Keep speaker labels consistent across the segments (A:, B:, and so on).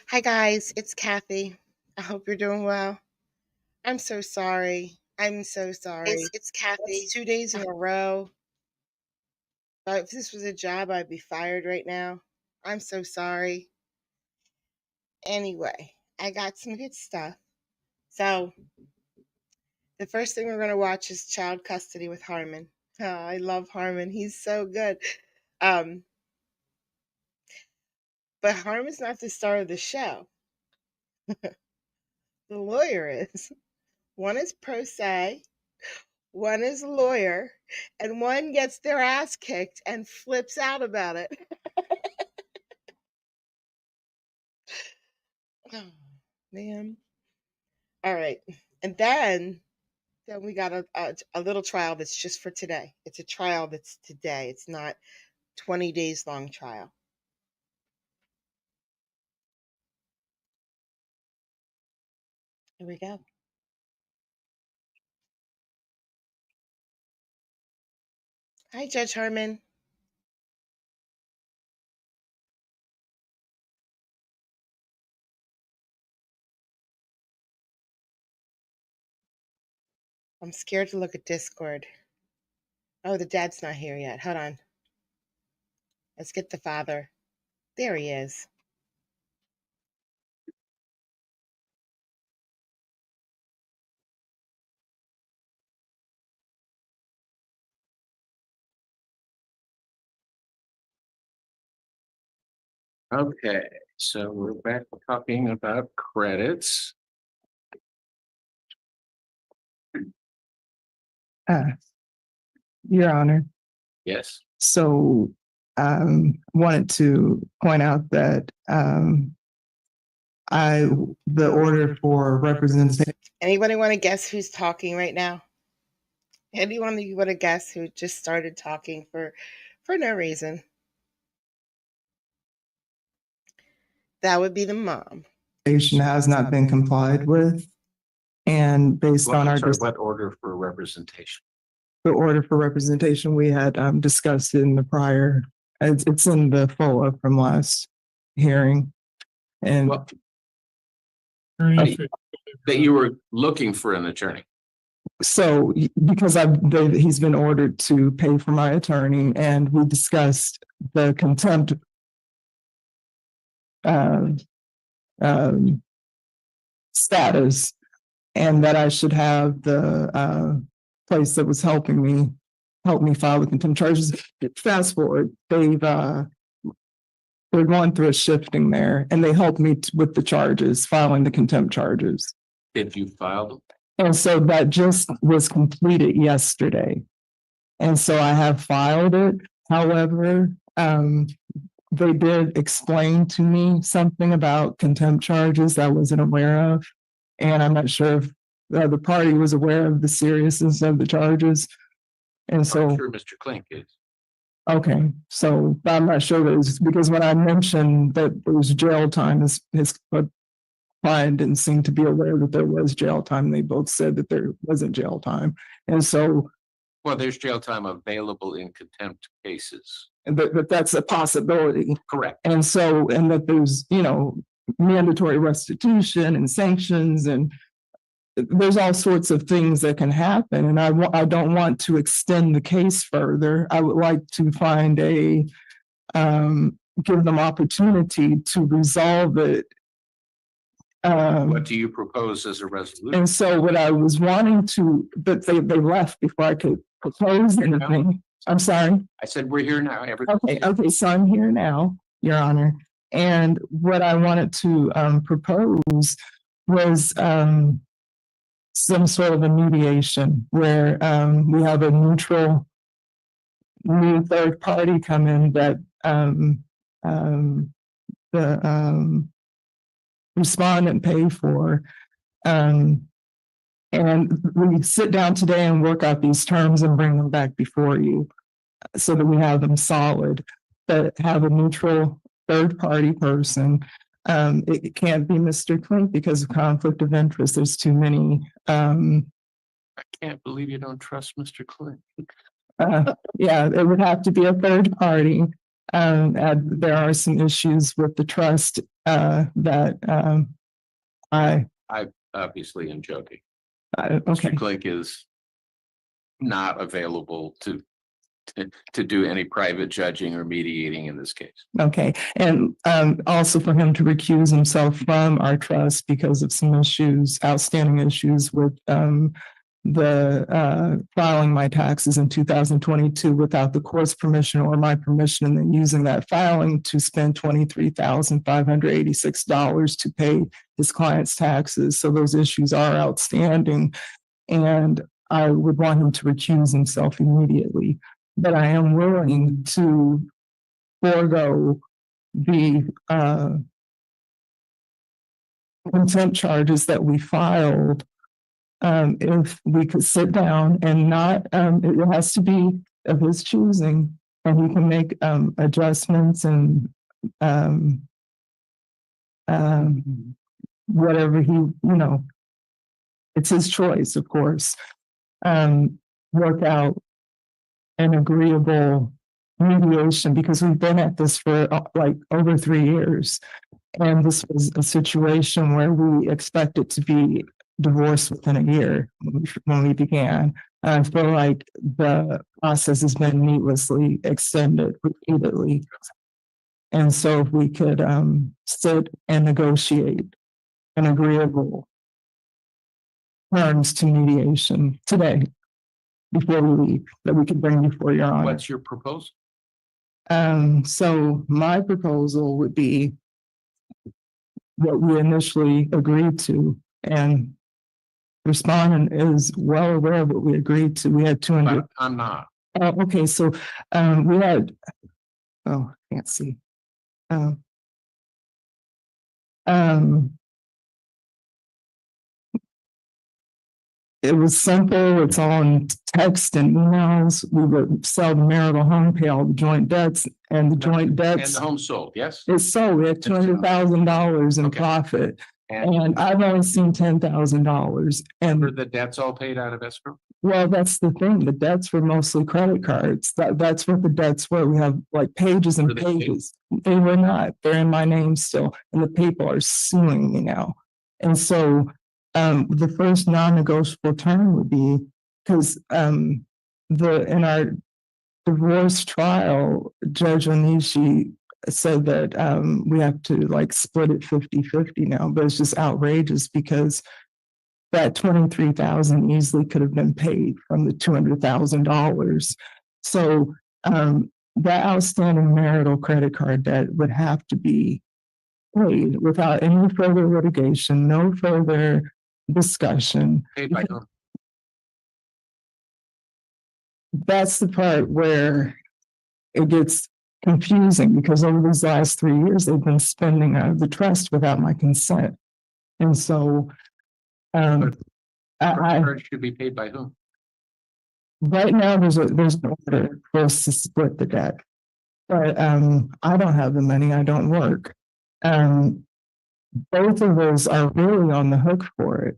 A: Hi guys, it's Kathy. I hope you're doing well. I'm so sorry. I'm so sorry.
B: It's Kathy.
A: It's 2 days in a row. If this was a job, I'd be fired right now. I'm so sorry. Anyway, I got some good stuff. So, the first thing we're going to watch is Child Custody with Harmon. Oh, I love Harmon. He's so good. Um, but Harmon's not the star of the show. The lawyer is. One is pro se, one is a lawyer, and one gets their ass kicked and flips out about it. Oh, man. All right. And then we got a little trial that's just for today. It's a trial that's today. It's not 20 days long trial. Here we go. Hi, Judge Harmon. I'm scared to look at Discord. Oh, the dad's not here yet. Hold on. Let's get the father. There he is.
B: Okay, so we're back talking about credits.
C: Uh, Your Honor,
B: Yes,
C: so wanted to point out that the order for representation.
A: Anybody want to guess who's talking right now? Anyone you want to guess who just started talking for no reason? That would be the mom.
C: Has not been complied with, and based on our
B: what order for representation?
C: the order for representation we had discussed in the prior. It's in the follow-up from last hearing, and
B: Well, that you were looking for an attorney.
C: so because he's been ordered to pay for my attorney, and we discussed the contempt status, and that I should have the place that was helping me file the contempt charges. Fast forward, they're going through a shifting there, and they helped me with the charges, filing the contempt charges.
B: Did you file them?
C: And so that just was completed yesterday. And so I have filed it. However, they did explain to me something about contempt charges that I wasn't aware of. And I'm not sure if the other party was aware of the seriousness of the charges. And so,
B: I'm sure Mr. Klink is.
C: okay, so I'm not sure that it's because when I mentioned that there was jail time, his client didn't seem to be aware that there was jail time. They both said that there wasn't jail time. And so,
B: well, there's jail time available in contempt cases.
C: But that's a possibility.
B: Correct.
C: And so, and that there's, mandatory restitution and sanctions, and there's all sorts of things that can happen. And I don't want to extend the case further. I would like to find give them opportunity to resolve it.
B: What do you propose as a resolution?
C: And so what I was wanting to, but they left before I could propose anything. I'm sorry.
B: I said, we're here now.
C: Okay, so I'm here now, Your Honor. And what I wanted to propose was some sort of a mediation where we have a neutral new third party come in that the respondent pay for. And we sit down today and work out these terms and bring them back before you so that we have them solid, but have a neutral third party person. It can't be Mr. Klink because of conflict of interest. There's too many.
B: I can't believe you don't trust Mr. Klink.
C: Yeah, it would have to be a third party. There are some issues with the trust that I
B: Obviously am joking.
C: okay.
B: Mr. Clink is not available to do any private judging or mediating in this case.
C: Okay, and also for him to recuse himself from our trust because of some issues, outstanding issues with the filing my taxes in 2022 without the court's permission or my permission, and then using that filing to spend $23,586 to pay his client's taxes. So those issues are outstanding, and I would want him to recuse himself immediately. But I am willing to forego the contempt charges that we filed if we could sit down and not, it has to be of his choosing, and he can make adjustments and whatever it's his choice, of course. Work out an agreeable mediation, because we've been at this for like over 3 years. And this was a situation where we expected to be divorced within a year when we began. I feel like the process has been needlessly extended repeatedly. And so if we could sit and negotiate an agreeable terms to mediation today before we leave, that we could bring before your honor.
B: What's your proposal?
C: So my proposal would be what we initially agreed to, and respondent is well aware of what we agreed to. We had 200.
B: I'm not.
C: Okay, so we had. Oh, I can't see. It was simple. It's on text and emails. We would sell the marital home, pay all the joint debts, and the joint debts.
B: And the home sold, yes?
C: It's sold. We had $200,000 in profit. And I've only seen $10,000. And
B: were the debts all paid out of escrow?
C: Well, that's the thing. The debts were mostly credit cards. That's what the debts were. We have like pages and pages. They were not. They're in my name still. And the people are suing me now. And so the first non-negotiable term would be, because in our divorce trial, Judge Onishi said that we have to like split it 50-50 now, but it's just outrageous because that $23,000 easily could have been paid from the $200,000. So that outstanding marital credit card debt would have to be paid without any further litigation, no further discussion.
B: Paid by whom?
C: That's the part where it gets confusing, because over these last 3 years, they've been spending out of the trust without my consent. And so I
B: should be paid by whom?
C: Right now, there's an order for us to split the debt, but I don't have the money. I don't work. Both of those are really on the hook for it.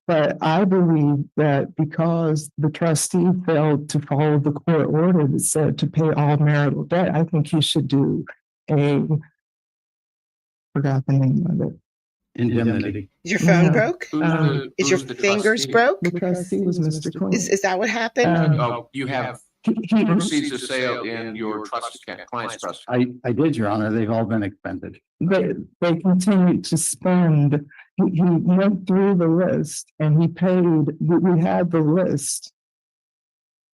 C: But I believe that because the trustee failed to follow the court order that said to pay all marital debt, I think he should do forgot the name of it.
D: Indemnity.
A: Is your phone
C: No.
A: broke? Is your fingers broke?
C: The trustee was Mr. Quinn.
A: Is that what happened?
B: You have
C: He-
B: proceeds of sale in your trust account, client's trust.
D: I did, Your Honor. They've all been expended.
C: they continued to spend. He went through the list and he paid. We had the list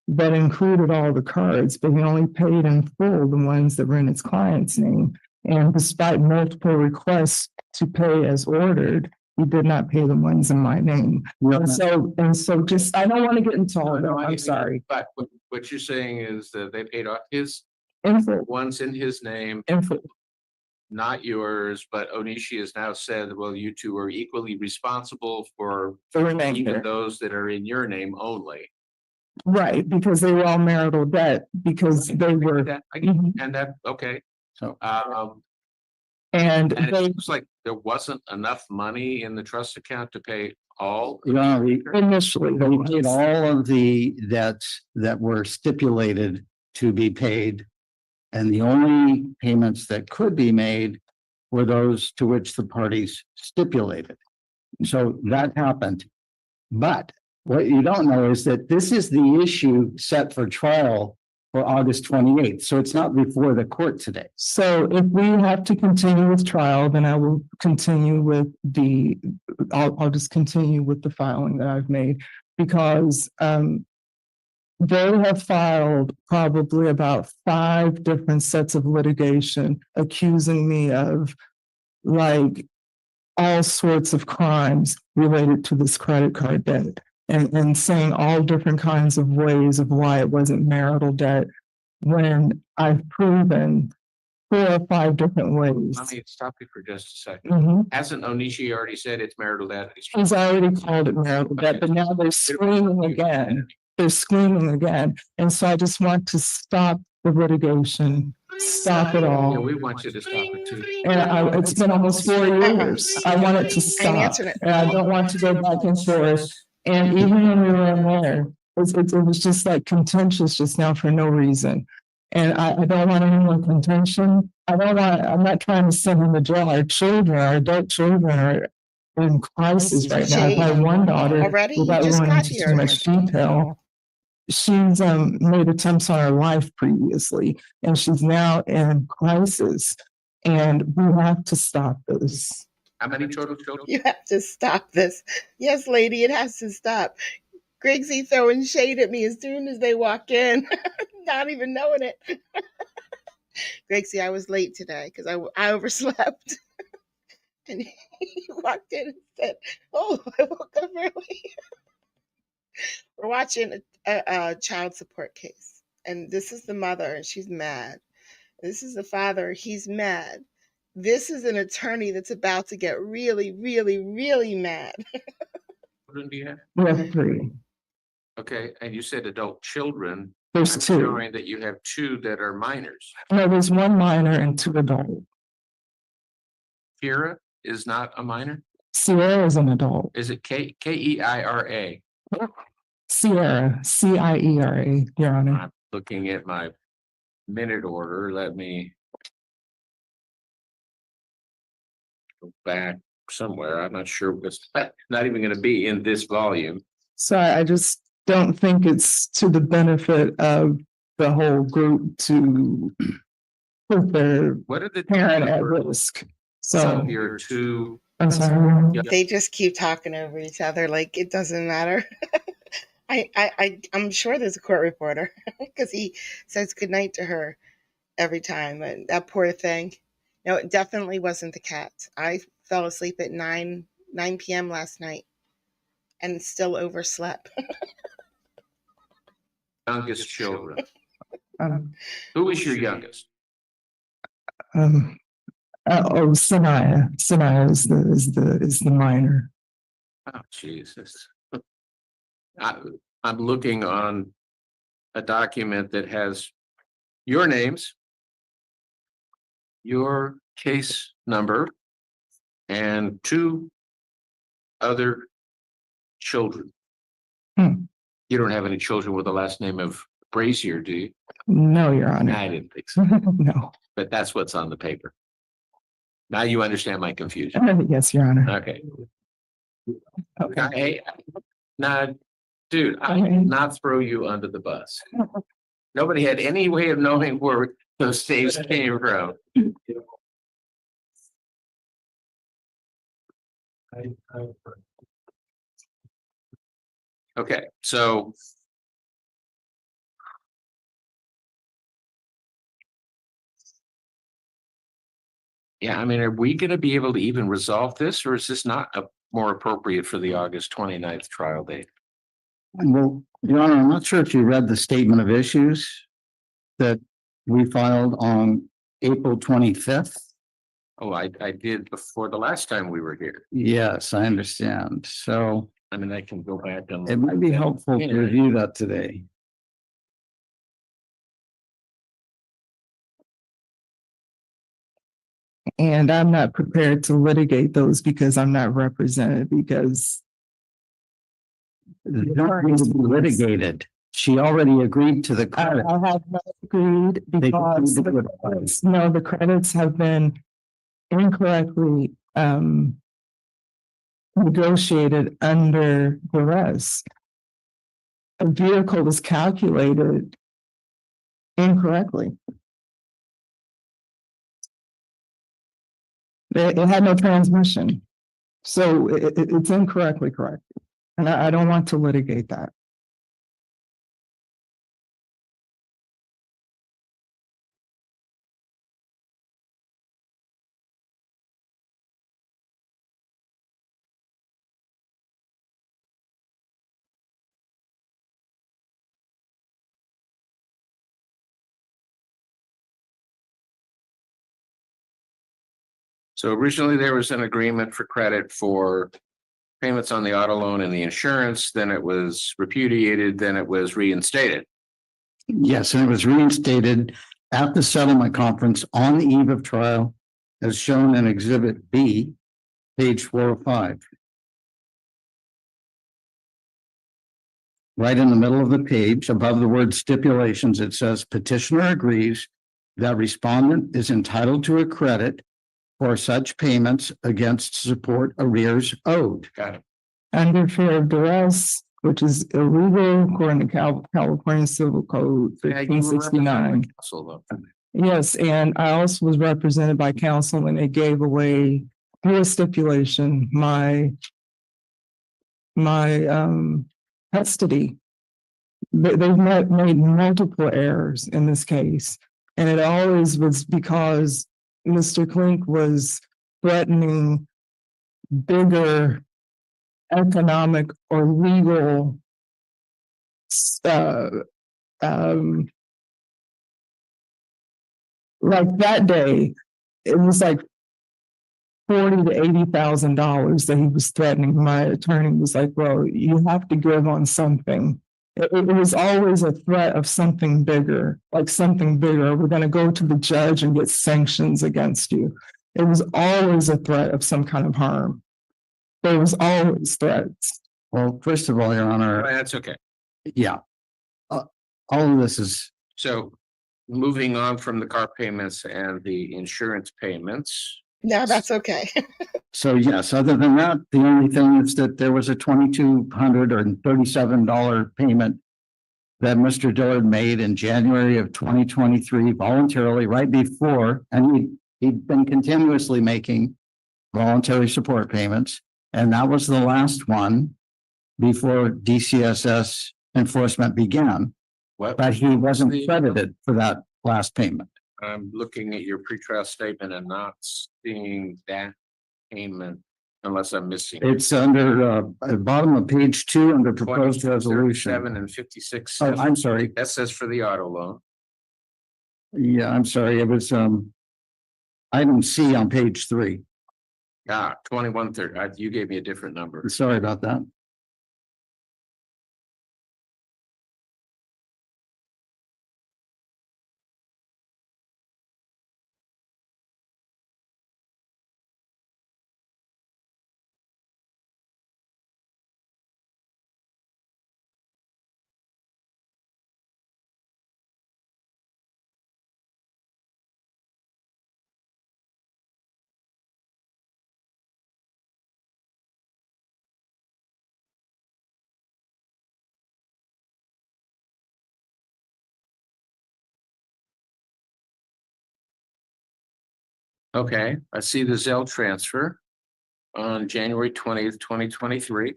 C: that included all the cards, but he only paid in full the ones that were in his client's name. And despite multiple requests to pay as ordered, he did not pay the ones in my name. And so just, I don't want to get into all of that. I'm sorry.
B: But what you're saying is that they paid off his
C: Info,
B: ones in his name, not yours, but Onishi has now said, well, you two are equally responsible for
C: the
B: even
C: remainder.
B: those that are in your name only.
C: Right, because they were all marital debt, because they were.
B: And that, okay.
D: So
C: And
B: And it
C: they
B: looks like there wasn't enough money in the trust account to pay all.
D: Your Honor,
C: initially,
D: they paid all of the debts that were stipulated to be paid And the only payments that could be made were those to which the parties stipulated. So that happened. But what you don't know is that this is the issue set for trial for August 28th. So it's not before the court today.
C: So if we have to continue with trial, then I will continue with I'll just continue with the filing that I've made because they have filed probably about 5 different sets of litigation accusing me of like all sorts of crimes related to this credit card debt and saying all different kinds of ways of why it wasn't marital debt when I've proven 4 or 5 different ways.
B: Let me stop you for just a second.
C: Mhm.
B: Hasn't Onishi already said it's marital debt?
C: He's already called it marital debt, but now they're screaming again. They're screaming again. And so I just want to stop the litigation, stop it
B: Yeah,
C: all.
B: we want you to stop it too.
C: And it's been almost 4 years. I want it to stop.
A: answered it.
C: And I don't want to go back and forth. And even when we were in there, it was just like contentious just now for no reason. And I don't want any more contention. I'm not trying to send them to jail. Our children, our adult children are in crisis right now. I have one daughter,
A: Already? You
C: without
A: just
C: going
A: got
C: into
A: here.
C: too much detail, she's made attempts on her life previously, and she's now in crisis. And we have to stop this.
B: How many total children?
A: You have to stop this. Yes, lady, it has to stop. Griggsy throwing shade at me as soon as they walk in, not even knowing it. Griggsy, I was late today because I overslept. And he walked in and said, "Oh, I woke up early." We're watching a child support case. And this is the mother, and she's mad. This is the father, he's mad. This is an attorney that's about to get really, really, really mad.
B: Children do you have?
C: We have 3.
B: Okay, and you said adult children.
C: There's
B: I'm
C: 2.
B: showing that you have 2 that are minors.
C: No, there's 1 minor and 2 adult.
B: Kira is not a minor?
C: Sierra is an adult.
B: Is it Keira?
C: Sierra, Ciera, Your Honor.
B: I'm looking at my minute order. Let me go back somewhere. I'm not sure what's not even going to be in this volume.
C: So I just don't think it's to the benefit of the whole group to put their
B: What are the
C: parent at risk. So
B: some of your 2?
C: I'm sorry.
A: They just keep talking over each other like it doesn't matter. I'm sure there's a court reporter because he says goodnight to her every time. And that poor thing. No, it definitely wasn't the cat. I fell asleep at 9 p.m. last night and still overslept.
B: Youngest children.
C: Um,
B: Who is your youngest?
C: Sanaya. Sanaya is the minor.
B: Oh, Jesus. I'm looking on a document that has your names, your case number, and 2 other children.
C: Hmm.
B: You don't have any children with the last name of Brazier, do you?
C: No, Your Honor.
B: I didn't think so,
C: No.
B: but that's what's on the paper. Now you understand my confusion.
C: Yes, Your Honor.
B: Okay.
C: Okay.
B: Hey, now, dude, I did not throw you under the bus. Nobody had any way of knowing where those saves came from. Okay, so. Yeah, I mean, are we gonna be able to even resolve this, or is this not more appropriate for the August 29th trial date?
D: Well, Your Honor, I'm not sure if you read the statement of issues that we filed on April 25th.
B: Oh, I did before the last time we were here.
D: Yes, I understand. So
B: I mean, I can go back and.
D: it might be helpful to review that today.
C: And I'm not prepared to litigate those because I'm not represented because
D: They don't need to be litigated. She already agreed to the credit.
C: I have not agreed because
D: They-
C: the credits have been incorrectly negotiated under duress. A vehicle is calculated incorrectly. It had no transmission. So it's incorrectly corrected. And I don't want to litigate that.
B: So originally there was an agreement for credit for payments on the auto loan and the insurance, then it was repudiated, then it was reinstated.
D: Yes, and it was reinstated at the settlement conference on the eve of trial, as shown in Exhibit B, page 405. Right in the middle of the page, above the word stipulations, it says petitioner agrees that respondent is entitled to a credit for such payments against support arrears owed.
B: Got it.
C: Under fear of duress, which is illegal according to California Civil Code
B: Yeah, you were
C: 1569.
B: representing counsel, though.
C: Yes, and I also was represented by counsel when they gave away through a stipulation my custody. They've made multiple errors in this case, and it always was because Mr. Klink was threatening bigger economic or legal like that day, it was like $40,000 to $80,000 that he was threatening. My attorney was like, well, you have to give on something. It was always a threat of something bigger, like something bigger. We're going to go to the judge and get sanctions against you. It was always a threat of some kind of harm. There was always threats.
D: Well, first of all, Your Honor,
B: That's okay.
D: yeah. All of this is,
B: So moving on from the car payments and the insurance payments.
A: No, that's okay.
D: so yes, other than that, the only thing is that there was a $2,237 payment that Mr. Dillard made in January of 2023 voluntarily right before, and he'd been continuously making voluntary support payments. And that was the last one before DCSS enforcement began,
B: What?
D: but he wasn't credited for that last payment.
B: I'm looking at your pretrial statement and not seeing that payment unless I'm missing.
D: It's under, at the bottom of page 2 under proposed
B: 7
D: resolution.
B: and 56.
D: Oh, I'm sorry.
B: That says for the auto loan.
D: Yeah, I'm sorry. It was, item C on page 3.
B: 2130. You gave me a different number.
D: Sorry about that.
B: Okay, I see the Zelle transfer on January 20th, 2023.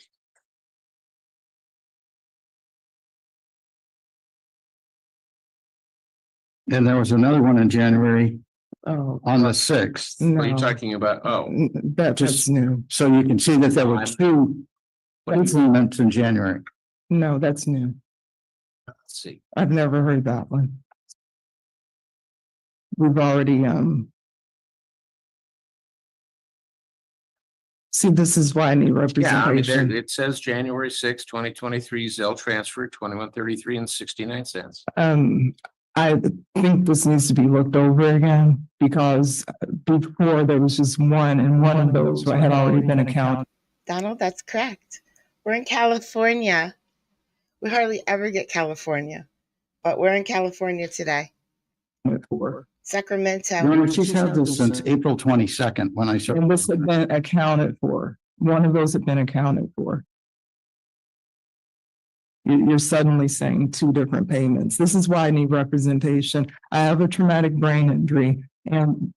D: And there was another one in January
C: Oh,
D: on the 6th.
C: no.
B: What are you talking about? Oh,
C: That's
D: Just-
C: new.
D: So you can see that there were two payments in January.
C: No, that's new.
B: let's see.
C: I've never heard that one. We've already, see, this is why I need
B: Yeah, I mean, there,
C: representation.
B: it says January 6th, 2023, Zelle transfer 2133 and 69 cents.
C: I think this needs to be looked over again because before there was just one and one of those had already been accounted.
A: Donald, that's correct. We're in California. We hardly ever get California, but we're in California today.
C: For.
A: Sacramento.
D: Your Honor, she's had this since April 22nd when I started.
C: And this had been accounted for. One of those had been accounted for. You're suddenly saying two different payments. This is why I need representation. I have a traumatic brain injury, and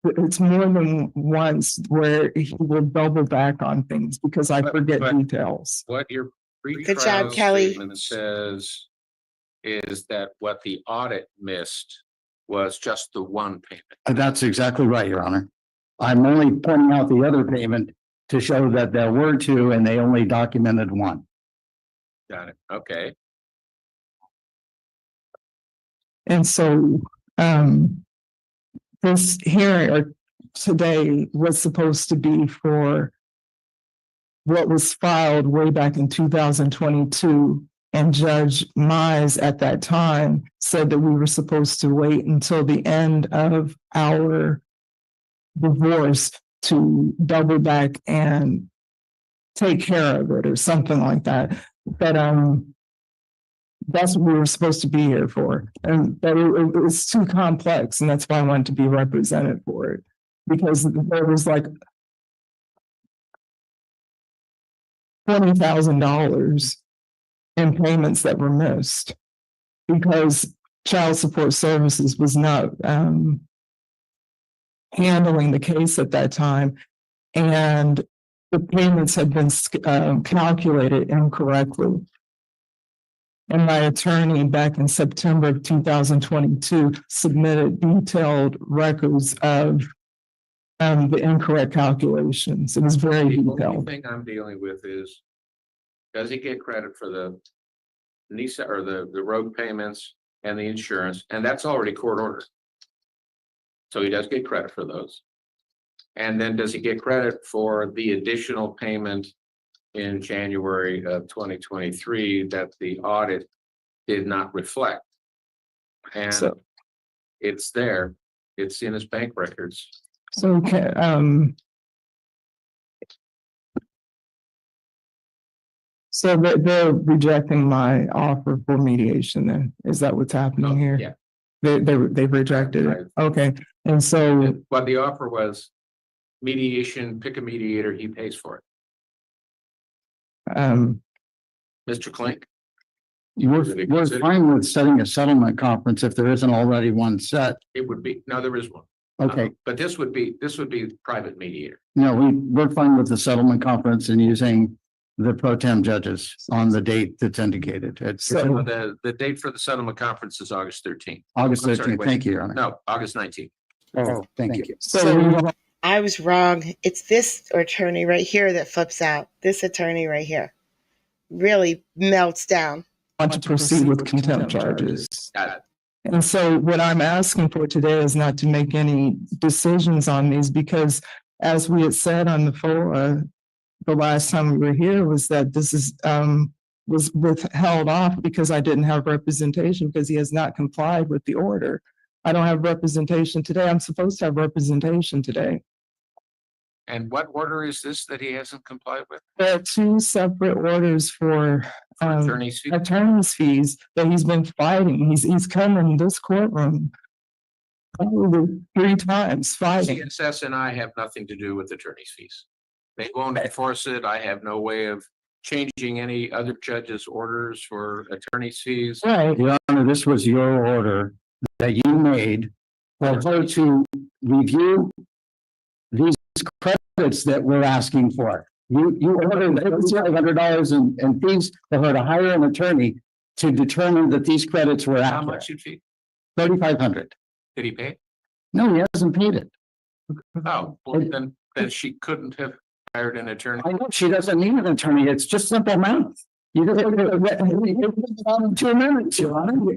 C: it's more than once where he will double back on things because I forget details.
B: What your
A: Good job,
B: pretrial
A: Kelly.
B: statement says is that what the audit missed was just the one payment.
D: That's exactly right, Your Honor. I'm only pointing out the other payment to show that there were two and they only documented one.
B: Got it. Okay.
C: And so this hearing today was supposed to be for what was filed way back in 2022. And Judge Mize at that time said that we were supposed to wait until the end of our divorce to double back and take care of it or something like that. But that's what we were supposed to be here for. And but it was too complex, and that's why I wanted to be represented for it. Because there was like $20,000 in payments that were missed because child support services was not handling the case at that time, and the payments had been calculated incorrectly. And my attorney back in September of 2022 submitted detailed records of the incorrect calculations. It was very
B: The only
C: detailed.
B: thing I'm dealing with is, does he get credit for the NISA or the road payments and the insurance? And that's already court ordered. So he does get credit for those. And then does he get credit for the additional payment in January of 2023 that the audit did not reflect? And
C: So,
B: it's there, it's in his bank records.
C: so so they're rejecting my offer for mediation then? Is that what's happening here?
B: Yeah.
C: They've rejected it. Okay. And so
B: What the offer was, mediation, pick a mediator, he pays for it. Mr. Klink?
D: We're fine with setting a settlement conference if there isn't already one set.
B: It would be, no, there is one.
D: Okay,
B: But this would be private mediator.
D: no, we're fine with the settlement conference and using the pro tem judges on the date that's indicated. It's
C: So-
B: The date for the settlement conference is August 13th.
D: August
B: I'm sorry,
D: 13th.
B: wait.
D: Thank you, Your Honor.
B: No, August 19th.
D: Oh, thank you.
C: So
A: I was wrong. It's this attorney right here that flips out. This attorney right here really melts down.
C: want to proceed with contempt charges.
B: Got it.
C: And so what I'm asking for today is not to make any decisions on these because as we had said on the last time we were here was that this is was withheld off because I didn't have representation because he has not complied with the order. I don't have representation today. I'm supposed to have representation today.
B: And what order is this that he hasn't complied with?
C: There are two separate orders for
B: Attorney's fee?
C: attorney's fees that he's been fighting. He's come in this courtroom probably 3 times fighting.
B: CSS and I have nothing to do with attorney's fees. They won't enforce it. I have no way of changing any other judge's orders for attorney's fees.
C: Right.
D: Your Honor, this was your order that you made for her to review these credits that we're asking for. You ordered $500 in fees for her to hire an attorney to determine that these credits were
B: How
D: accurate.
B: much you fee?
D: $3,500.
B: Did he pay?
D: No, he hasn't paid it.
B: Oh, well, then she couldn't have hired an attorney.
D: I know she doesn't need an attorney. It's just simple math. You just look at it 2 minutes, Your Honor.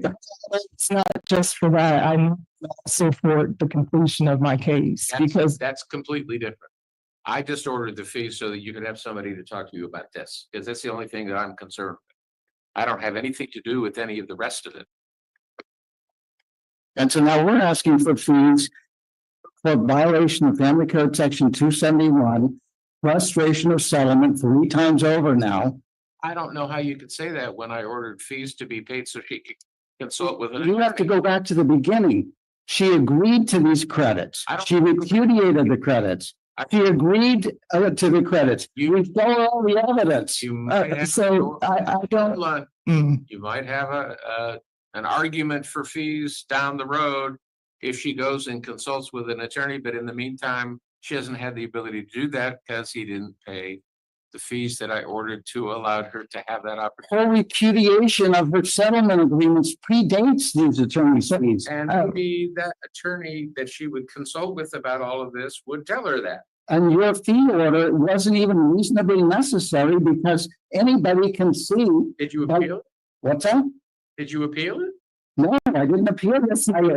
C: It's not just for that. I'm also for the completion of my case because
B: That's completely different. I just ordered the fee so that you could have somebody to talk to you about this, because that's the only thing that I'm concerned with. I don't have anything to do with any of the rest of it.
D: And so now we're asking for fees for violation of Family Code Section 271, frustration of settlement 3 times over now.
B: I don't know how you could say that when I ordered fees to be paid so she could consult with an
D: You have to
B: attorney.
D: go back to the beginning. She agreed to these credits.
B: I don't-
D: She repudiated the credits. She agreed to the credits. You show all the evidence.
B: You might have,
C: So I don't,
B: hold on.
C: mm,
B: You might have an argument for fees down the road if she goes and consults with an attorney, but in the meantime, she hasn't had the ability to do that because he didn't pay the fees that I ordered to allow her to have that opportunity.
D: Her repudiation of her settlement agreements predates these attorney's fees.
B: And maybe that attorney that she would consult with about all of this would tell her that.
D: And your fee order wasn't even reasonably necessary because anybody can see.
B: Did you appeal?
D: What's that?
B: Did you appeal it?
D: No, I didn't appeal this. I
B: And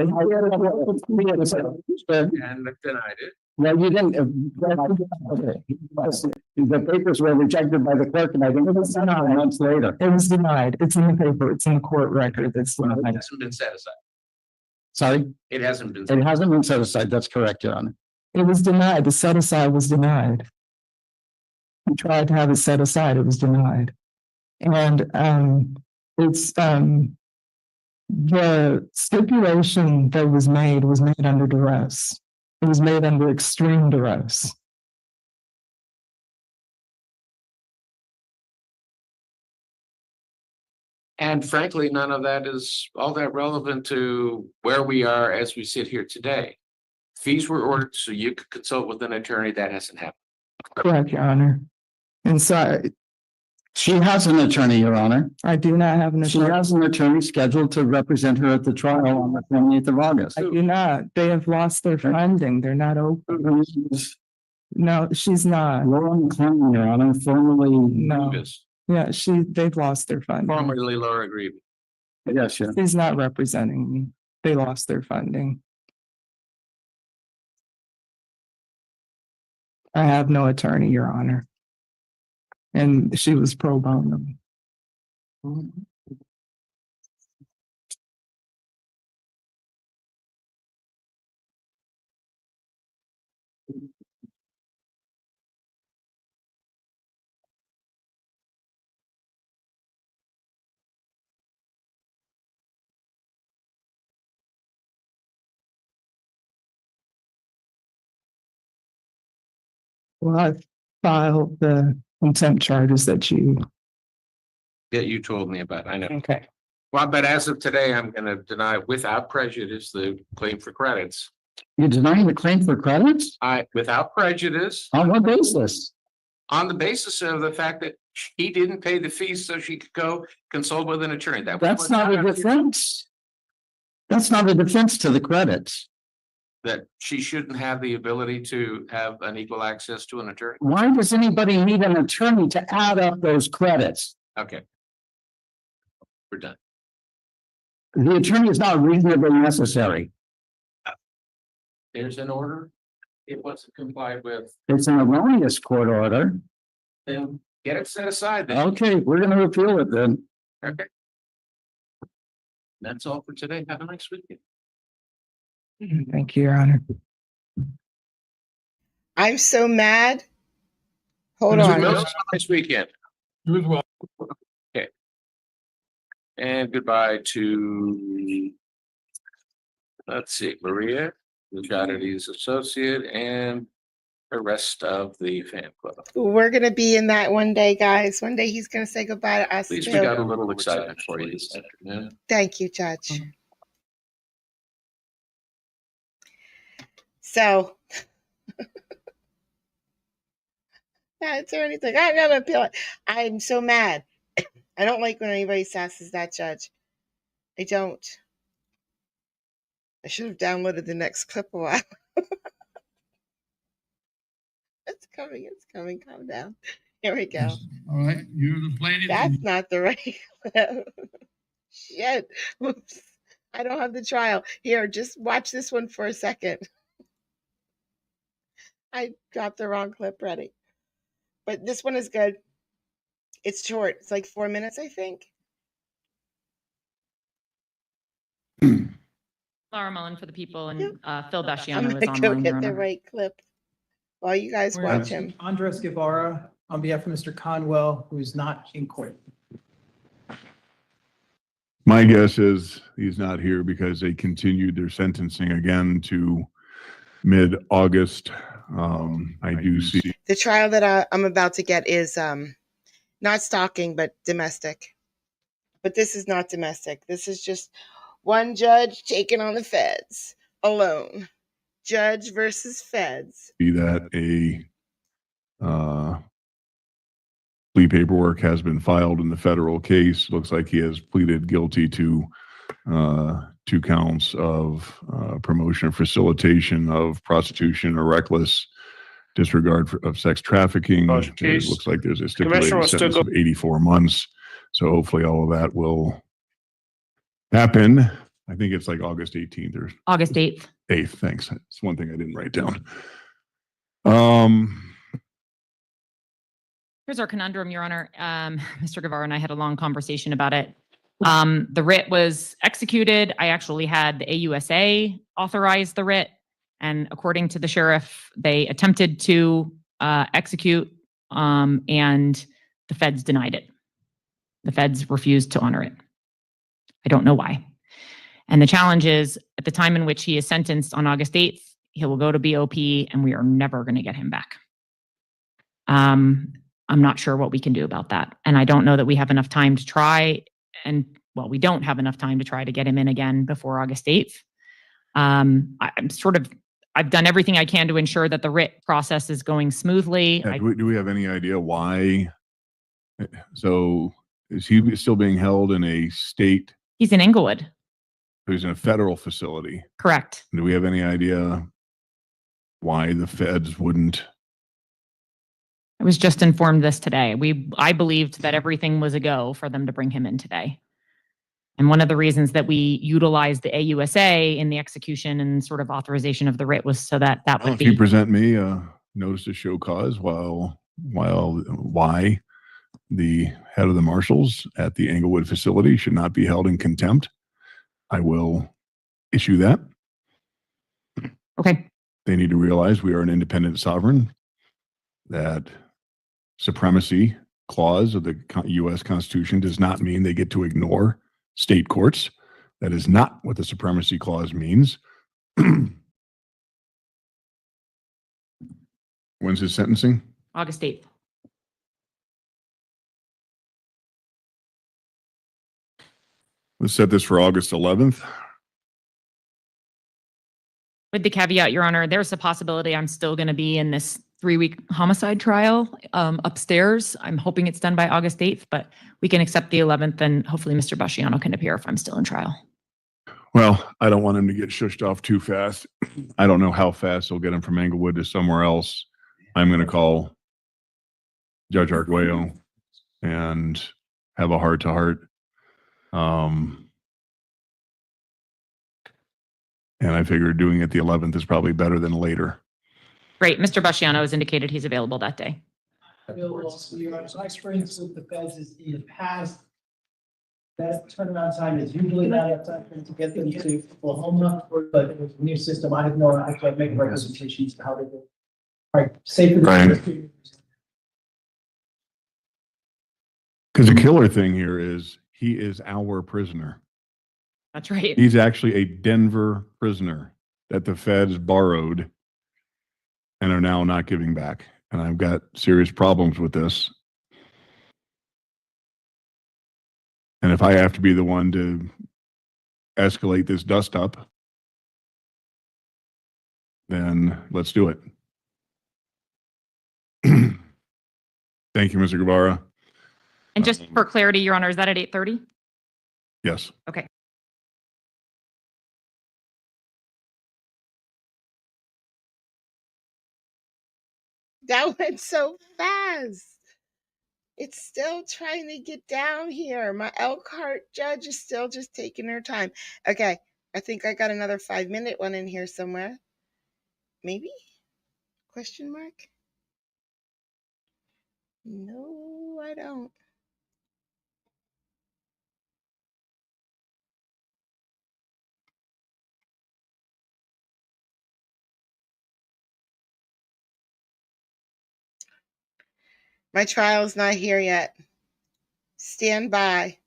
B: denied it.
D: Well, you didn't. Okay. The papers were rejected by the clerk and I think it was months later.
C: it was denied. It's in the paper. It's in the court record. It's
B: It
C: denied.
B: hasn't been set aside.
D: Sorry,
B: It hasn't been.
D: it hasn't been set aside. That's correct, Your Honor.
C: It was denied. The set aside was denied. We tried to have it set aside. It was denied. And it's the stipulation that was made under duress. It was made under extreme duress.
B: And frankly, none of that is all that relevant to where we are as we sit here today. Fees were ordered so you could consult with an attorney. That hasn't happened.
C: Correct, Your Honor. And so
D: She has an attorney, Your Honor.
C: I do not have an
D: She
C: attorney.
D: has an attorney scheduled to represent her at the trial on the 28th of August.
C: I do not. They have lost their funding. They're not open. No, she's not.
D: Laura McClellan, Your Honor, formerly.
C: No.
B: Grievous.
C: Yeah, they've lost their funding.
B: Formerly Laura Grievous.
D: Yes, yeah.
C: She's not representing me. They lost their funding. I have no attorney, Your Honor. And she was pro bono. Well, I filed the contempt charges that you.
B: Yeah, you told me about. I know.
C: Okay.
B: Well, but as of today, I'm going to deny without prejudice the claim for credits.
D: You're denying the claim for credits?
B: Without prejudice,
D: On what basis?
B: on the basis of the fact that he didn't pay the fees so she could go consult with an attorney.
D: That's not a defense. That's not a defense to the credits.
B: That she shouldn't have the ability to have an equal access to an attorney.
D: Why does anybody need an attorney to add up those credits?
B: Okay. We're done.
D: The attorney is not reasonably necessary.
B: There's an order. It wasn't complied with.
D: It's an erroneous court order.
B: Then get it set aside then.
D: Okay, we're gonna appeal it then.
B: Okay. That's all for today. Have a nice weekend.
C: Thank you, Your Honor.
A: I'm so mad. Hold
B: Have
A: on.
B: a nice weekend.
E: You as well.
B: Okay. And goodbye to, let's see, Maria, Lucianity's associate, and the rest of the fan club.
A: We're gonna be in that one day, guys. One day he's gonna say goodbye to us
B: At least
A: too.
B: we got a little excitement for you this afternoon.
A: Thank you, Judge. So. That's or anything. I'm gonna appeal it. I'm so mad. I don't like when anybody sasses that judge. I don't. I should have downloaded the next clip a while. It's coming. It's coming. Calm down. Here we go.
E: All right, you're the plaintiff.
A: That's not the right clip. Shit. Oops. I don't have the trial. Here, just watch this one for a second. I dropped the wrong clip. Ready. But this one is good. It's short. It's like 4 minutes, I think.
F: Laura Mullen for the people, and Phil
A: I'm
F: Basciano was
A: gonna go
F: online.
A: get
F: Your
A: the
F: Honor.
A: right clip while you guys
G: We're
A: watch
G: gonna-
A: him.
G: Andres Guevara on behalf of Mr. Conwell, who is not in court.
H: My guess is he's not here because they continued their sentencing again to mid-August. I do see.
A: The trial that I'm about to get is not stalking, but domestic. But this is not domestic. This is just one judge taking on the feds alone. Judge versus feds.
H: That a plea paperwork has been filed in the federal case. Looks like he has pleaded guilty to 2 counts of promotion or facilitation of prostitution or reckless disregard of sex trafficking. It looks like there's a stipulated sentence of 84 months. So hopefully all of that will happen. I think it's like August 18th or
F: August 8th.
H: 8th. Thanks. It's one thing I didn't write down.
F: Here's our conundrum, Your Honor. Mr. Guevara and I had a long conversation about it. The writ was executed. I actually had the AUSA authorize the writ. And according to the sheriff, they attempted to execute and the feds denied it. The feds refused to honor it. I don't know why. And the challenge is at the time in which he is sentenced on August 8th, he will go to BOP and we are never going to get him back. I'm not sure what we can do about that. And I don't know that we have enough time to try. And well, we don't have enough time to try to get him in again before August 8th. I've done everything I can to ensure that the writ process is going smoothly.
H: Yeah, do we have any idea why? So is he still being held in a state?
F: He's in Inglewood.
H: He's in a federal facility.
F: Correct.
H: Do we have any idea why the feds wouldn't?
F: I was just informed this today. I believed that everything was a go for them to bring him in today. And one of the reasons that we utilized the AUSA in the execution and sort of authorization of the writ was so that would
H: If
F: be.
H: you present me a notice to show cause why the head of the marshals at the Englewood facility should not be held in contempt, I will issue that.
F: Okay.
H: They need to realize we are an independent sovereign, that supremacy clause of the U.S. Constitution does not mean they get to ignore state courts. That is not what the supremacy clause means. When's his sentencing?
F: August 8th.
H: Let's set this for August 11th.
F: With the caveat, Your Honor, there's a possibility I'm still going to be in this 3-week homicide trial upstairs. I'm hoping it's done by August 8th, but we can accept the 11th and hopefully Mr. Basciano can appear if I'm still in trial.
H: Well, I don't want him to get shushed off too fast. I don't know how fast they'll get him from Englewood to somewhere else. I'm going to call Judge Arguello and have a heart-to-heart. And I figured doing it the 11th is probably better than later.
F: Great. Mr. Basciano has indicated he's available that day.
G: My experience with the feds is in the past, that turnaround time is usually not enough time for them to get them to Oklahoma, but with the new system, I have no, I can't make representations to how they do. All right, safe.
H: Right. Because the killer thing here is he is our prisoner.
F: That's right.
H: He's actually a Denver prisoner that the feds borrowed and are now not giving back. And I've got serious problems with this. And if I have to be the one to escalate this dust up, then let's do it. Thank you, Mr. Guevara.
F: And just for clarity, Your Honor, is that at 8:30?
H: Yes.
F: Okay.
A: That went so fast. It's still trying to get down here. My Elkhart judge is still just taking her time. Okay, I think I got another 5-minute one in here somewhere. Maybe? Question mark? No, I don't. My trial's not here yet. Stand by.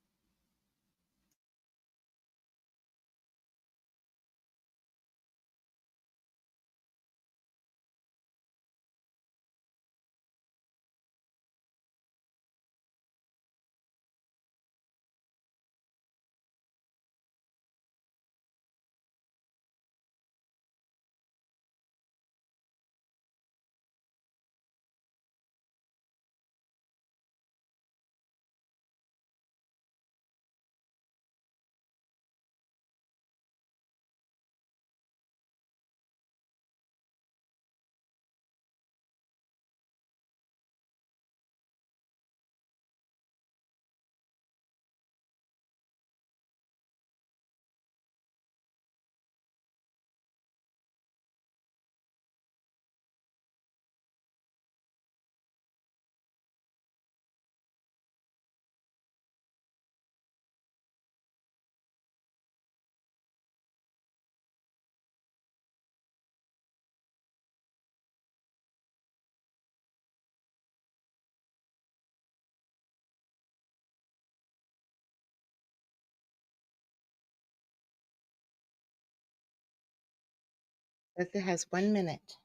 A: It has 1 minute.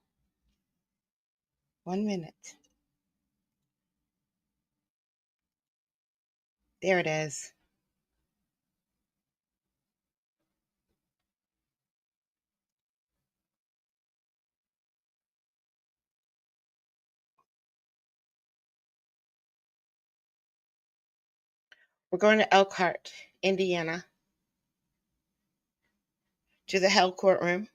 A: 1 minute. There it is. We're going to Elkhart, Indiana, to the Hell courtroom.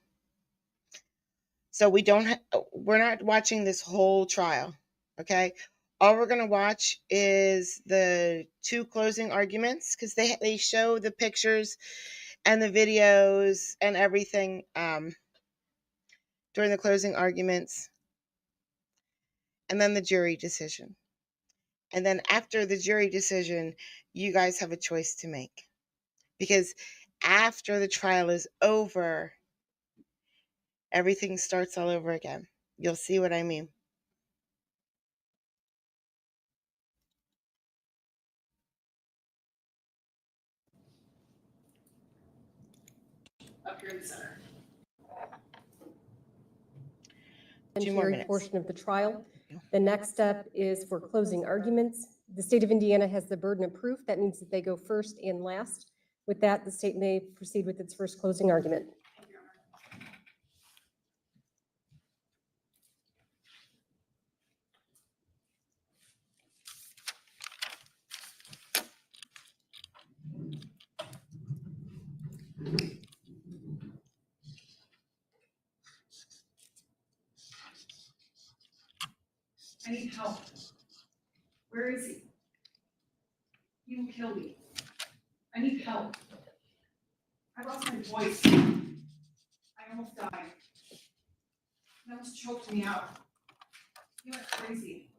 A: So we're not watching this whole trial, okay? All we're going to watch is the 2 closing arguments, because they show the pictures and the videos and everything during the closing arguments, and then the jury decision. And then after the jury decision, you guys have a choice to make, because after the trial is over, everything starts all over again. You'll see what I mean.
I: Up here in the center.
A: 2 more minutes.
I: Portion of the trial. The next step is for closing arguments. The state of Indiana has the burden of proof. That means that they go first and last. With that, the state may proceed with its first closing argument. I need help. Where is he? He will kill me. I need help. I lost my voice. I almost died. He almost choked me out. He went crazy.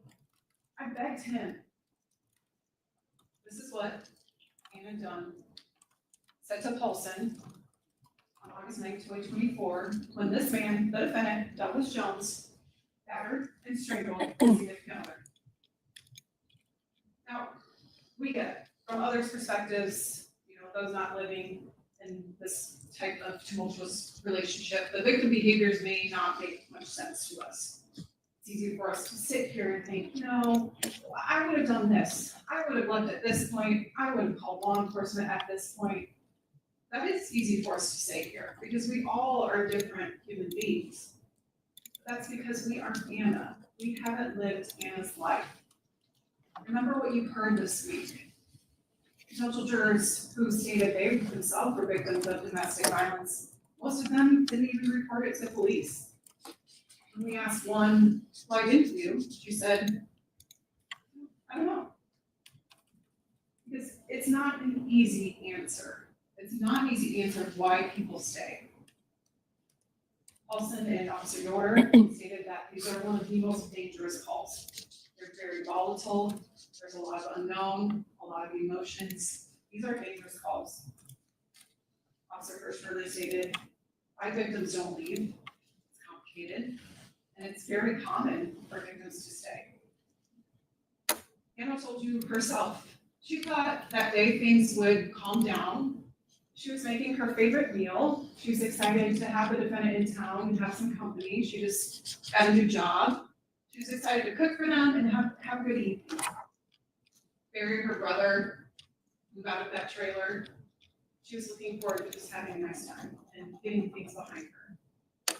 I: I begged him. This is what Anna Dunn said to Paulson on August 9th, 2024, when this man, the defendant, Douglas Jones, battered and strangled his significant other. Now, we get from others' perspectives, those not living in this type of tumultuous relationship, the victim behaviors may not make much sense to us. It's easy for us to sit here and think, I would have done this. I would have left at this point. I would have called law enforcement at this point. That is easy for us to say here because we all are different human beings. That's because we aren't Anna. We haven't lived Anna's life. Remember what you heard this week. Potential jurors who stated they themselves were victims of domestic violence, most of them didn't even report it to police. When we asked one, why didn't you? She said, I don't know. Because it's not an easy answer. It's not an easy answer of why people stay. Paulson and Officer Yoder stated that these are one of the most dangerous calls. They're very volatile. There's a lot of unknown, a lot of emotions. These are dangerous calls. Officer Hirsch further stated, why victims don't leave. It's complicated, and it's very common for victims to stay. Anna told you herself, she thought that day things would calm down. She was making her favorite meal. She was excited to have the defendant in town and have some company. She just got a new job. She was excited to cook for them and have a good evening. Bury her brother, move out of that trailer. She was looking forward to just having a nice time and getting things behind her.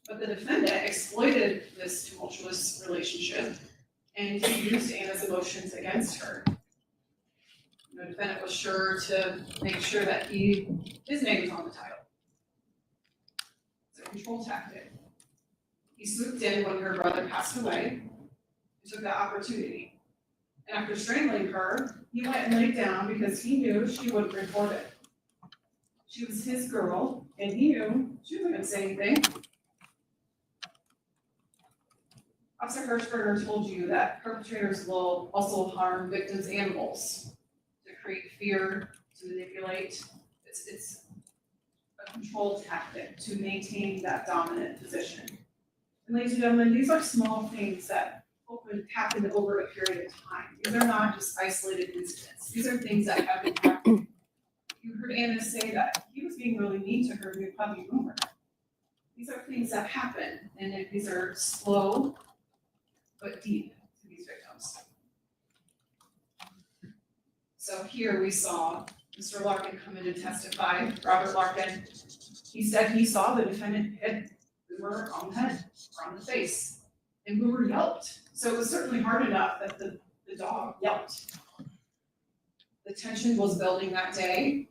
I: But the defendant exploited this tumultuous relationship and he used Anna's emotions against her. The defendant was sure to make sure that his name was on the title. It's a control tactic. He swooped in when her brother passed away and took that opportunity. And after strangling her, he went and laid down because he knew she wouldn't report it. She was his girl, and he knew she wasn't going to say anything. Officer Hirschberger told you that perpetrators will also harm victims' animals to create fear, to manipulate. It's a control tactic to maintain that dominant position. And ladies and gentlemen, these are small things that often happen over a period of time. These are not just isolated incidents. These are things that have been happening. You heard Anna say that he was being really mean to her new puppy Boomer. These are things that happen, and these are slow but deep to these victims. So here we saw Mr. Larkin come in and testify. Robert Larkin, he said he saw the defendant hit Boomer on the head or on the face, and Boomer yelped. So it was certainly hard enough that the dog yelped. The tension was building that day.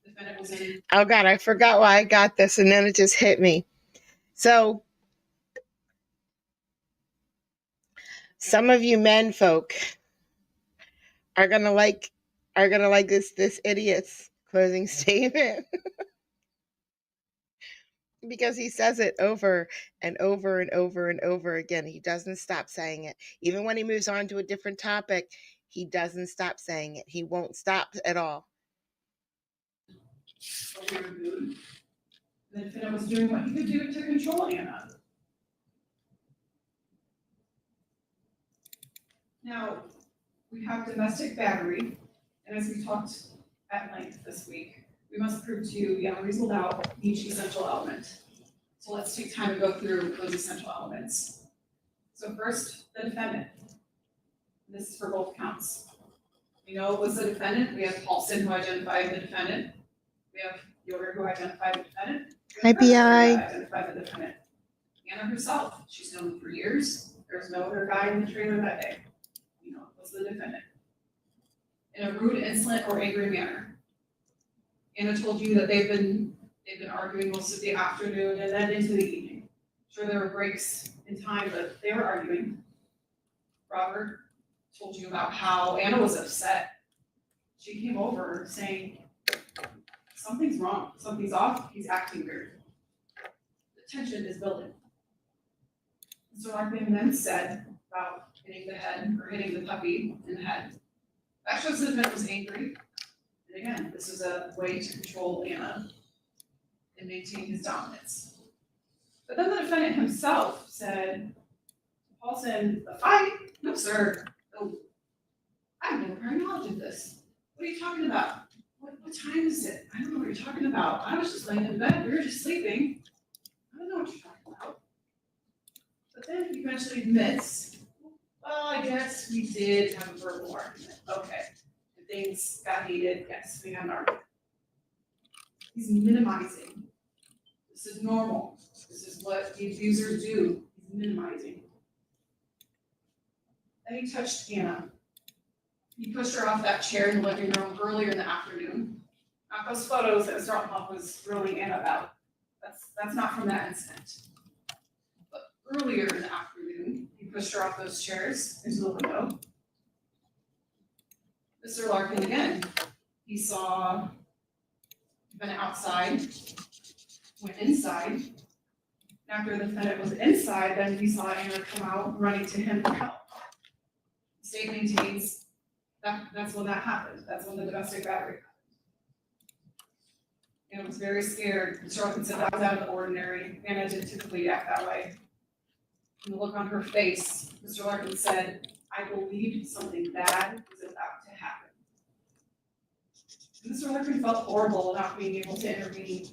I: The defendant was in.
A: Oh God, I forgot why I got this, and then it just hit me. So some of you men folk are gonna like this idiot's closing statement. Because he says it over and over and over and over again. He doesn't stop saying it. Even when he moves on to a different topic, he doesn't stop saying it. He won't stop at all.
I: The defendant was doing what he could do to control Anna. Now, we have domestic battery, and as we talked at length this week, we must prove to beyond reasonable doubt each essential element. So let's take time to go through those essential elements. So first, the defendant. This is for both counts. We know it was the defendant. We have Paulson who identified the defendant. We have Yoder who identified the defendant.
A: Hi, BI.
I: Identified the defendant. Anna herself, she's known him for years. There was no other guy in the trailer that day. You know, it was the defendant. In a rude, insolent, or angry manner. Anna told you that they've been arguing most of the afternoon and then into the evening. Sure, there were breaks in time, but they were arguing. Robert told you about how Anna was upset. She came over saying, something's wrong, something's off, he's acting weird. The tension is building. Mr. Larkin then said about hitting the head or hitting the puppy in the head. That shows the defendant was angry. And again, this was a way to control Anna and maintain his dominance. But then the defendant himself said, Paulson, a fight? No, sir. No. I have no prior knowledge of this. What are you talking about? What time is it? I don't know what you're talking about. I was just laying in bed. We were just sleeping. I don't know what you're talking about. But then he eventually admits, well, I guess we did have a verbal argument. Okay. And things got heated. Yes, we had an argument. He's minimizing. This is normal. This is what the abusers do. He's minimizing. Then he touched Anna. He pushed her off that chair in the living room earlier in the afternoon. Not those photos that Mr. Althoff was grilling Anna about. That's not from that incident. But earlier in the afternoon, he pushed her off those chairs into the window. Mr. Larkin again, he saw the defendant outside, went inside. After the defendant was inside, then he saw Anna come out running to him for help. The state maintains that's when that happened. That's when the domestic battery happened. Anna was very scared. Mr. Larkin said that was out of the ordinary. Anna didn't typically act that way. And the look on her face, Mr. Larkin said, I believed something bad was about to happen. And Mr. Larkin felt horrible not being able to intervene.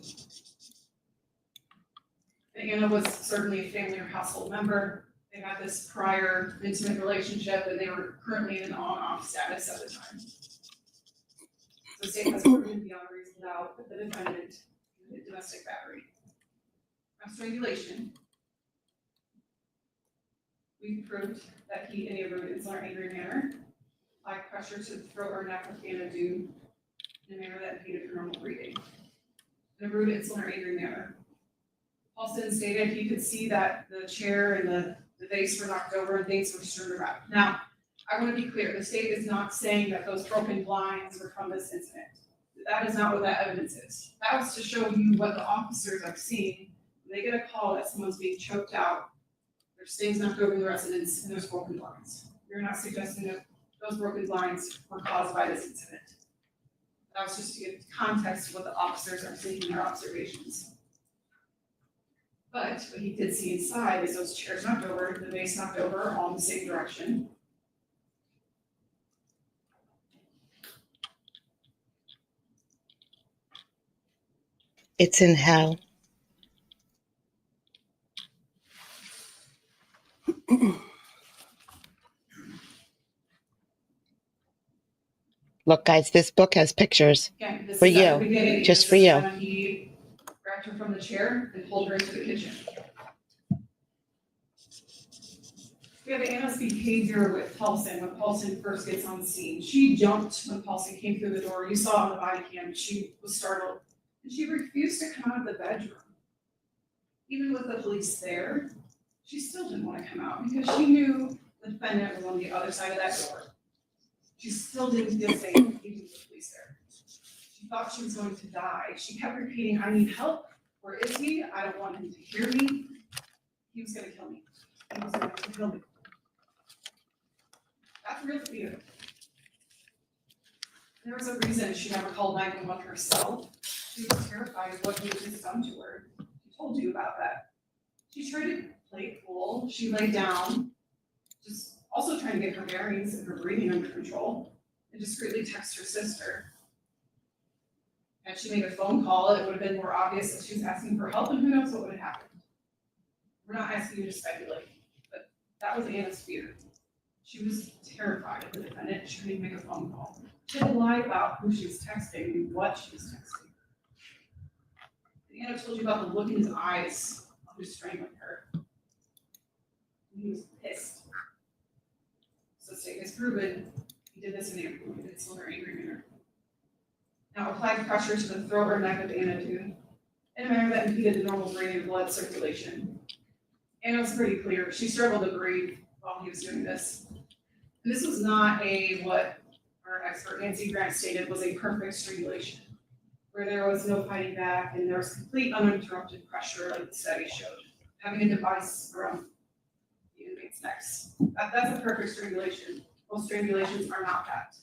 I: And Anna was certainly a family or household member. They had this prior intimate relationship and they were currently in an on-off status at the time. So state has proven beyond a reasonable doubt that the defendant committed domestic battery. Now, strangulation. We proved that he, in a rude, insolent, or angry manner, applied pressure to the throat or neck of Anna Dew in a manner that impeded her normal breathing. In a rude, insolent, or angry manner. Paulson stated he could see that the chair and the vase were knocked over and things were stirred around. Now, I want to be clear, the state is not saying that those broken blinds were from this incident. That is not what that evidence is. That was to show you what the officers are seeing when they get a call that someone's being choked out. There's things knocked over in the residence and there's broken blinds. We're not suggesting that those broken blinds were caused by this incident. That was just to give context to what the officers are seeing in their observations. But what he did see inside is those chairs knocked over, the vase knocked over, all in the same direction.
A: It's in hell. Look, guys, this book has pictures.
I: Again, this
A: For
I: is at
A: you.
I: the beginning.
A: Just
I: This
A: for
I: is
A: you.
I: when he grabbed her from the chair and pulled her into the kitchen. We have Anna's behavior with Paulson when Paulson first gets on the scene. She jumped when Paulson came through the door. You saw on the body cam, she was startled. And she refused to come out of the bedroom. Even with the police there, she still didn't want to come out because she knew the defendant was on the other side of that door. She still didn't feel safe even with the police there. She thought she was going to die. She kept repeating, I need help. Where is he? I don't want him to hear me. He was going to kill me. He was going to kill me. That's real fear. There was a reason she never called 911 herself. She was terrified of what he had just done to her. She told you about that. She tried to play it cool. She laid down, just also trying to get her bearings and her breathing under control, and discreetly text her sister. Had she made a phone call, it would have been more obvious that she was asking for help, and who knows what would have happened. We're not asking you to speculate, but that was Anna's fear. She was terrified of the defendant. She couldn't even make a phone call. She had to lie about who she was texting and what she was texting. And Anna told you about the look in his eyes of who's strangling her. He was pissed. So state has proven he did this in an insolent or angry manner. Now applied pressure to the throat or neck of Anna Dew in a manner that impeded the normal breathing and blood circulation. Anna was pretty clear. She struggled to breathe while he was doing this. And this was not what our expert Nancy Grant stated was a perfect strangulation, where there was no fighting back and there was complete uninterrupted pressure like the study showed, having a device around the inmate's necks. That's a perfect strangulation. Most strangulations are not that.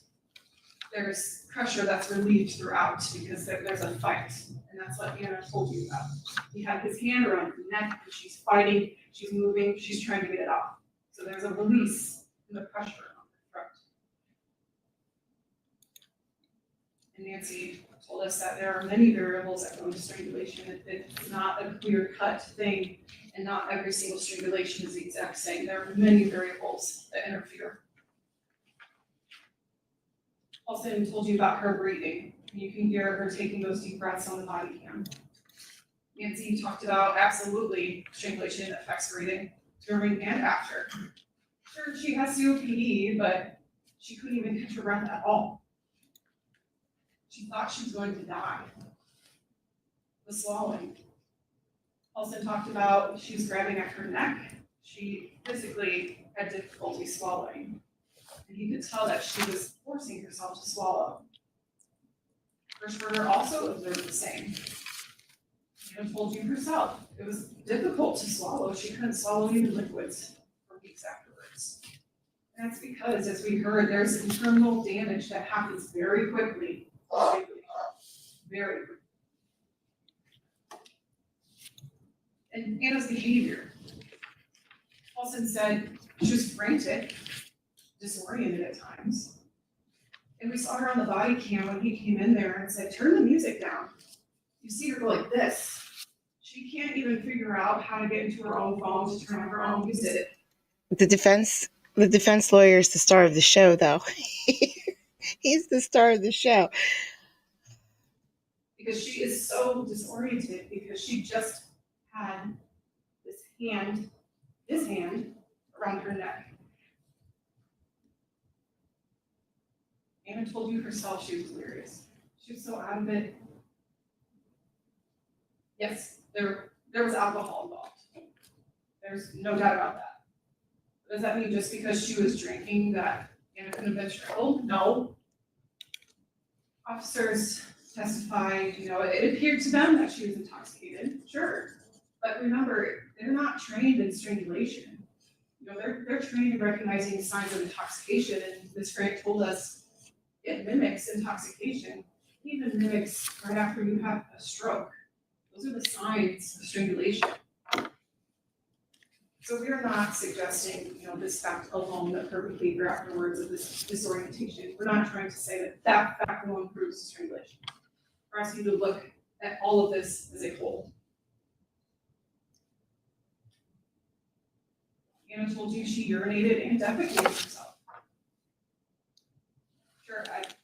I: There's pressure that's relieved throughout because there's a fight, and that's what Anna told you about. He had his hand around her neck, and she's fighting, she's moving, she's trying to get it off. So there's a release in the pressure on the throat. And Nancy told us that there are many variables that go into strangulation. It's not a clear-cut thing, and not every single strangulation is the exact same. There are many variables that interfere. Also told you about her breathing. You can hear her taking those deep breaths on the body cam. Nancy talked about absolutely strangulation affects breathing during and after. Sure, she has COPD, but she couldn't even catch her breath at all. She thought she was going to die. The swallowing. Also talked about she was grabbing at her neck. She physically had difficulty swallowing. And you could tell that she was forcing herself to swallow. Hirschberger also observed the same. Anna told you herself, it was difficult to swallow. She couldn't swallow even liquids for weeks afterwards. And that's because, as we heard, there's internal damage that happens very quickly. Very quickly. And Anna's behavior. Paulson said she was frantic. disoriented at times. And we saw her on the body cam when he came in there and said, turn the music down. You see her go like this. She can't even figure out how to get into her own phone to turn on her own music.
A: The defense lawyer is the star of the show, though. He's the star of the show.
I: Because she is so disoriented because she just had his hand around her neck. Anna told you herself she was delirious. She was so out of it. Yes, there was alcohol involved. There's no doubt about that. Does that mean just because she was drinking that Anna couldn't have been strangled? No. Officers testified, it appeared to them that she was intoxicated, sure. But remember, they're not trained in strangulation. They're trained in recognizing signs of intoxication, and Ms. Grant told us it mimics intoxication. It even mimics right after you have a stroke. Those are the signs of strangulation. So we are not suggesting, this fact alone of her behavior afterwards of this disorientation. We're not trying to say that fact alone proves strangulation. We're asking you to look at all of this as a whole. Anna told you she urinated and defecated herself. Sure, that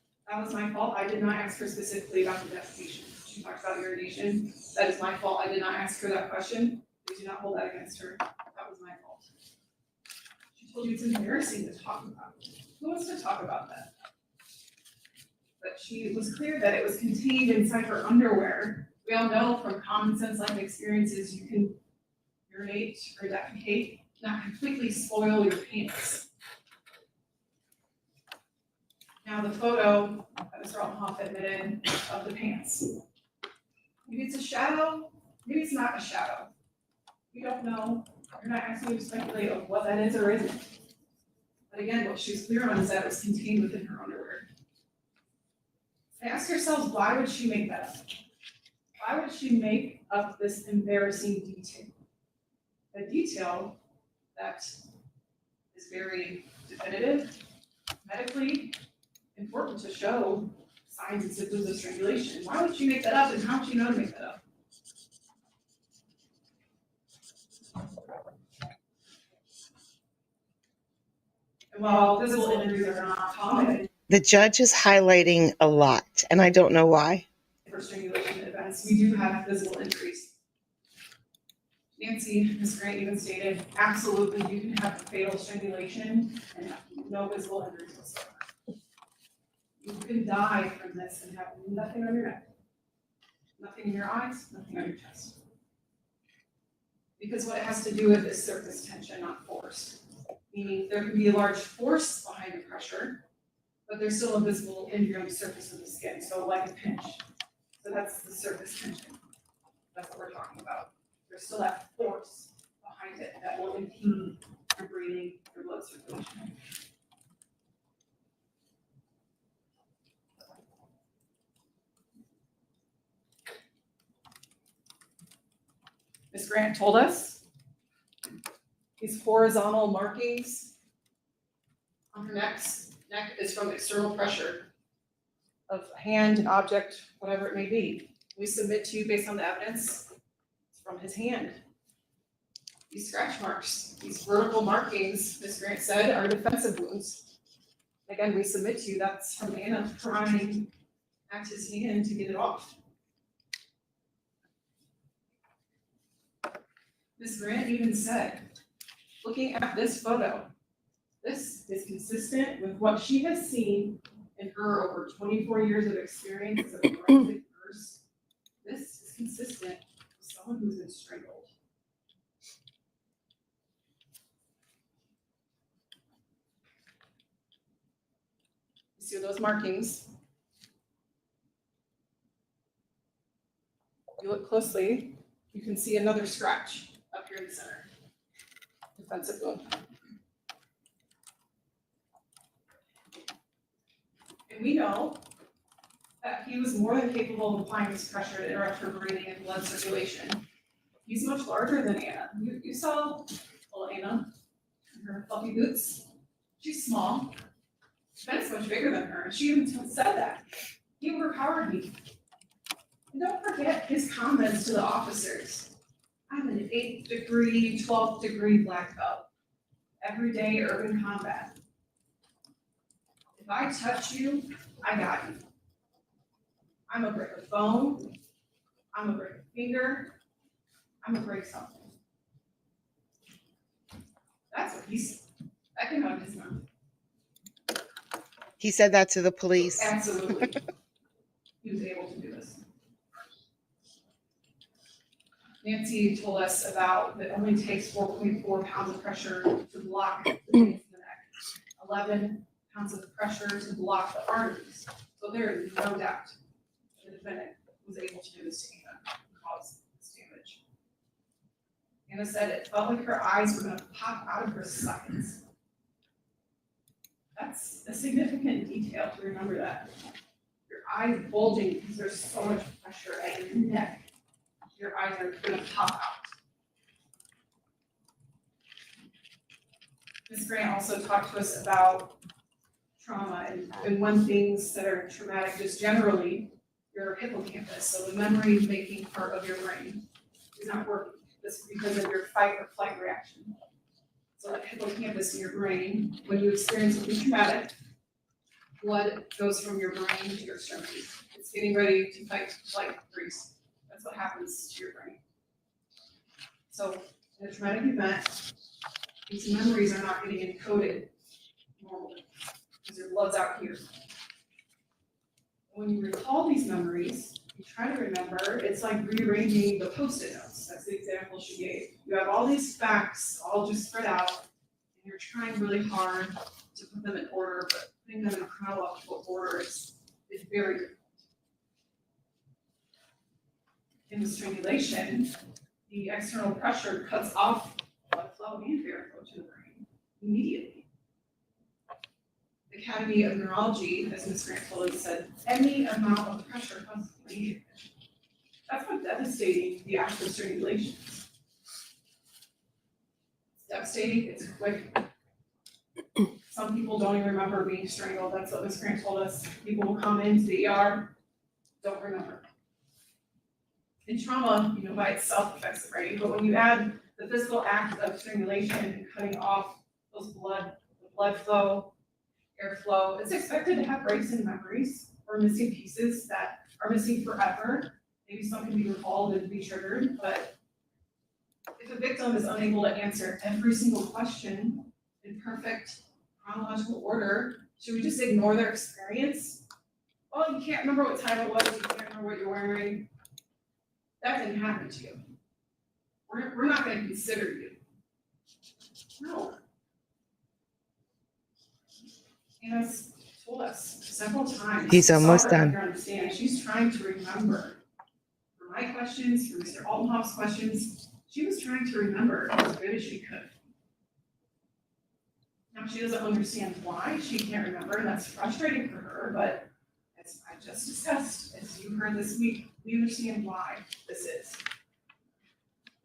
I: was my fault. I did not ask her specifically about the defecation. She talked about urination. That is my fault. I did not ask her that question. Please do not hold that against her. That was my fault. She told you it's embarrassing to talk about. Who wants to talk about that? But she was clear that it was contained inside her underwear. We all know from common sense life experiences, you can urinate or defecate, not completely spoil your pants. Now the photo that Mr. Altenhoff admitted of the pants. Maybe it's a shadow, maybe it's not a shadow. We don't know. We're not asking you to speculate of what that is or isn't. But again, what she's clear on is that it was contained within her underwear. Ask yourselves, why would she make that up? Why would she make up this embarrassing detail? A detail that is very definitive, medically important to show signs and symptoms of strangulation. Why would she make that up, and how would she know to make that up? And while visible injuries are not common,
A: The judge is highlighting a lot, and I don't know why.
I: for strangulation events, we do have visible injuries. Nancy, Ms. Grant even stated, absolutely, you can have a fatal strangulation and have no visible injuries whatsoever. You can die from this and have nothing on your neck, nothing in your eyes, nothing on your chest. Because what it has to do with is surface tension, not force. Meaning there can be a large force behind the pressure, but there's still a visible injury on the surface of the skin, so like a pinch. So that's the surface tension. That's what we're talking about. There's still that force behind it that will impede your breathing, your blood circulation. Ms. Grant told us these horizontal markings on her neck is from external pressure of a hand, an object, whatever it may be. We submit to you based on the evidence from his hand. These scratch marks, these vertical markings, Ms. Grant said, are defensive wounds. Again, we submit to you that's from Anna trying at his hand to get it off. Ms. Grant even said, looking at this photo, this is consistent with what she has seen in her over 24 years of experience as a forensic nurse. This is consistent with someone who's been strangled. You see those markings? If you look closely, you can see another scratch up here in the center. Defensive wound. And we know that he was more than capable of applying this pressure to interrupt her breathing and blood circulation. He's much larger than Anna. You saw little Anna in her fluffy boots. She's small. Ben's much bigger than her. She even said that. He overpowered me. And don't forget his comments to the officers. I'm an 8th degree, 12th degree black belt. Everyday urban combat. If I touch you, I got you. I'm gonna break a phone. I'm gonna break a finger. I'm gonna break something. That's what he said. That came out of his mouth.
A: He said that to the police.
I: Absolutely. He was able to do this. Nancy told us about that it only takes 4.4 pounds of pressure to block the veins in the neck, 11 pounds of pressure to block the arteries. So there is no doubt the defendant was able to do this to Anna and cause this damage. Anna said it felt like her eyes were going to pop out of her sockets. That's a significant detail to remember that. Your eyes bulging because there's so much pressure at your neck. Your eyes are going to pop out. Ms. Grant also talked to us about trauma and when things that are traumatic, just generally, your hippocampus, so the memory-making part of your brain, is not working. This is because of your fight or flight reaction. So that hippocampus in your brain, when you experience something traumatic, blood goes from your brain to your extremities. It's getting ready to fight, flight, freeze. That's what happens to your brain. So in a traumatic event, these memories are not getting encoded normally because your blood's out here. When you recall these memories, you try to remember, it's like rearranging the Post-it notes. That's the example she gave. You have all these facts all just spread out, and you're trying really hard to put them in order, but putting them in chronological order is very difficult. In the strangulation, the external pressure cuts off blood flow and air flow to the brain immediately. The Academy of Neurology, as Ms. Grant told us, said any amount of pressure causes brain damage. That's how devastating the act of strangulation is. It's devastating, it's quick. Some people don't even remember being strangled. That's what Ms. Grant told us. People will come into the ER, don't remember. And trauma, by itself affects the brain, but when you add the physical act of strangulation and cutting off the blood flow, airflow, it's expected to have breaks in memories or missing pieces that are missing forever. Maybe some can be recalled and be triggered, but if a victim is unable to answer every single question in perfect chronological order, should we just ignore their experience? Well, you can't remember what time it was, you can't remember what you're wearing. That didn't happen to you. We're not going to consider you. No. Anna's told us several times.
A: He's almost done.
I: Understand. She's trying to remember. For my questions, for Mr. Altenhoff's questions, she was trying to remember as good as she could. Now she doesn't understand why she can't remember, and that's frustrating for her, but as I just discussed, as you heard this week, we understand why this is.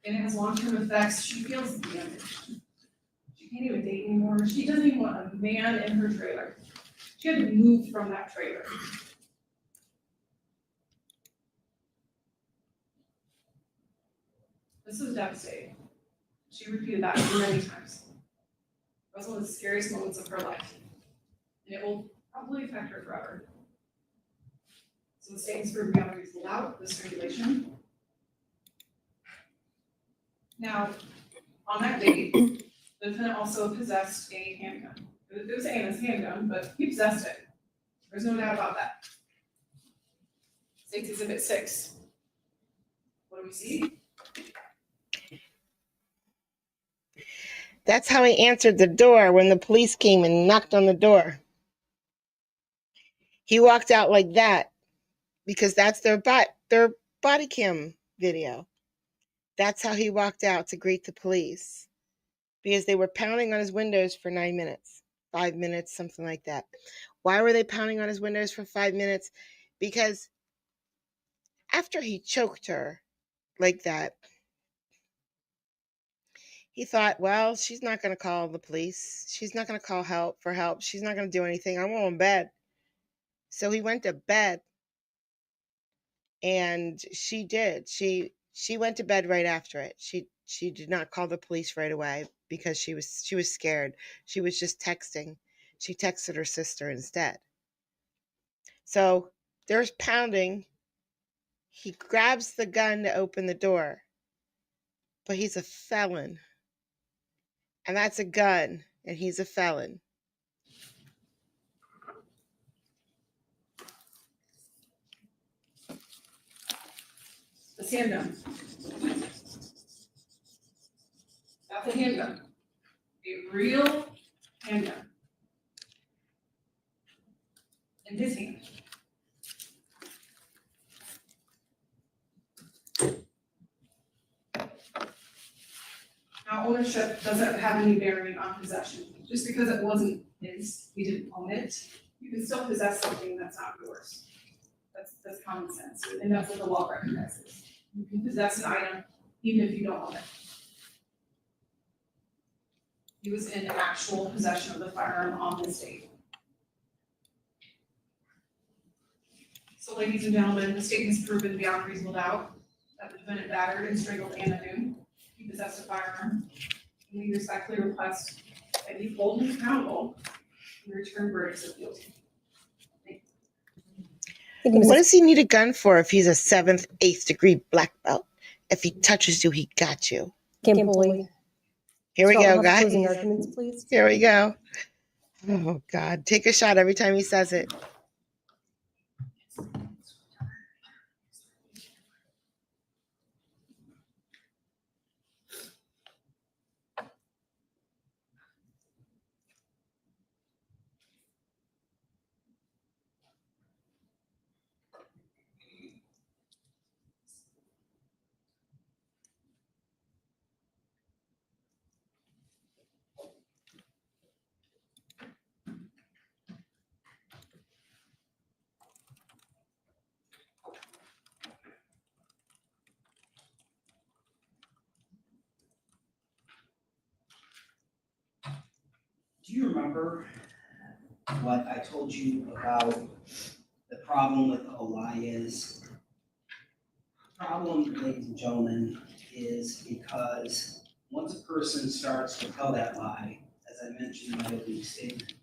I: And it has long-term effects. She feels damaged. She can't even date anymore. She doesn't even want a man in her trailer. She had to move from that trailer. This was devastating. She repeated that many times. It was one of the scariest moments of her life. And it will probably affect her forever. So the state has proven beyond reasonable doubt the strangulation. Now, on that date, the defendant also possessed a handgun. It was Anna's handgun, but he possessed it. There's no doubt about that. State's Exhibit 6. What do we see?
A: That's how he answered the door when the police came and knocked on the door. He walked out like that because that's their body cam video. That's how he walked out to greet the police, because they were pounding on his windows for 9 minutes, 5 minutes, something like that. Why were they pounding on his windows for 5 minutes? Because after he choked her like that, He thought, well, she's not going to call the police. She's not going to call for help. She's not going to do anything. I'm going to bed. So he went to bed, and she did. She went to bed right after it. She did not call the police right away because she was scared. She was just texting. She texted her sister instead. So there's pounding. He grabs the gun to open the door, but he's a felon. And that's a gun, and he's a felon.
I: This handgun. That's a handgun. A real handgun. In his hand. Now, ownership doesn't have any bearing on possession. Just because it wasn't his, he didn't own it, you can still possess something that's not yours. That's common sense, and that's what the law recognizes. You can possess an item even if you don't own it. He was in actual possession of the firearm on his date. So, ladies and gentlemen, the state has proven beyond reasonable doubt that the defendant battered and strangled Anna Noon. He possessed a firearm. And we respectfully request that you hold him accountable and return verdicts of guilty.
A: What does he need a gun for if he's a 7th, 8th degree black belt? If he touches you, he got you.
J: Kimberly.
A: Here we go, guys.
J: Closing arguments, please.
A: Here we go. Oh, God. Take a shot every time he says it.
K: Do you remember what I told you about the problem with the whole lie is? The problem, ladies and gentlemen, is because once a person starts to tell that lie, as I mentioned in my opening statement,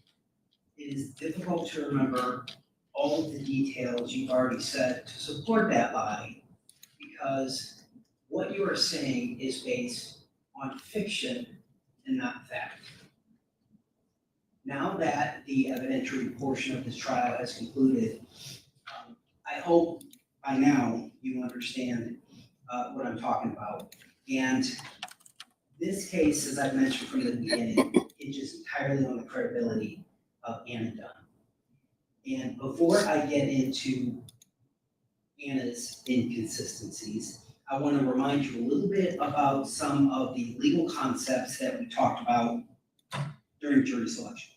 K: it is difficult to remember all of the details you've already said to support that lie, because what you are saying is based on fiction and not fact. Now that the evidentiary portion of this trial has concluded, I hope by now you understand what I'm talking about. And this case, as I've mentioned from the beginning, hinges entirely on the credibility of Anna Dunn. And before I get into Anna's inconsistencies, I want to remind you a little bit about some of the legal concepts that we talked about during jury selection.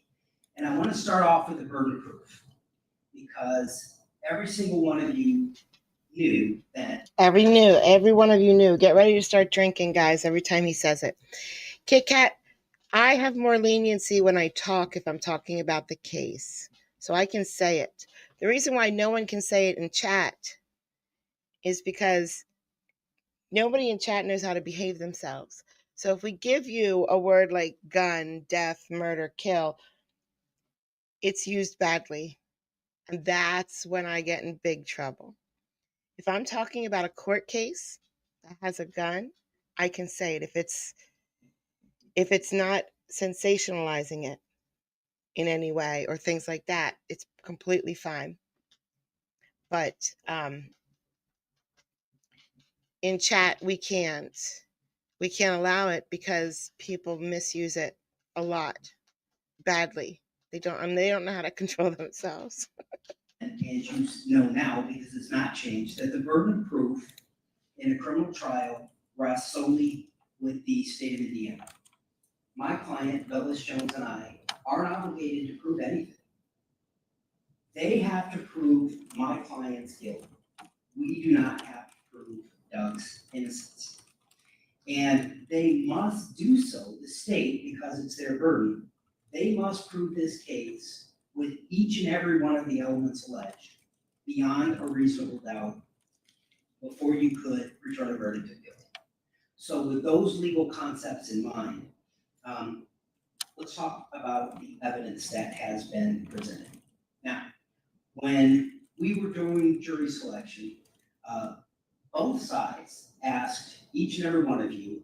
K: And I want to start off with the burden of proof, because every single one of you knew that.
A: Every one of you knew. Get ready to start drinking, guys, every time he says it. Kit Kat, I have more leniency when I talk if I'm talking about the case. So I can say it. The reason why no one can say it in chat is because nobody in chat knows how to behave themselves. So if we give you a word like gun, death, murder, kill, it's used badly. And that's when I get in big trouble. If I'm talking about a court case that has a gun, I can say it. If it's not sensationalizing it in any way or things like that, it's completely fine. But in chat, we can't allow it because people misuse it a lot, badly. They don't know how to control themselves.
K: And you know now, because it's not changed, that the burden of proof in a criminal trial rests solely with the state of Indiana. My client, Douglas Jones, and I aren't obligated to prove anything. They have to prove my client's guilt. We do not have to prove Doug's innocence. And they must do so, the state, because it's their burden, they must prove this case with each and every one of the elements alleged beyond a reasonable doubt before you could return a verdict of guilt. So with those legal concepts in mind, let's talk about the evidence that has been presented. Now, when we were doing jury selection, both sides asked each and every one of you,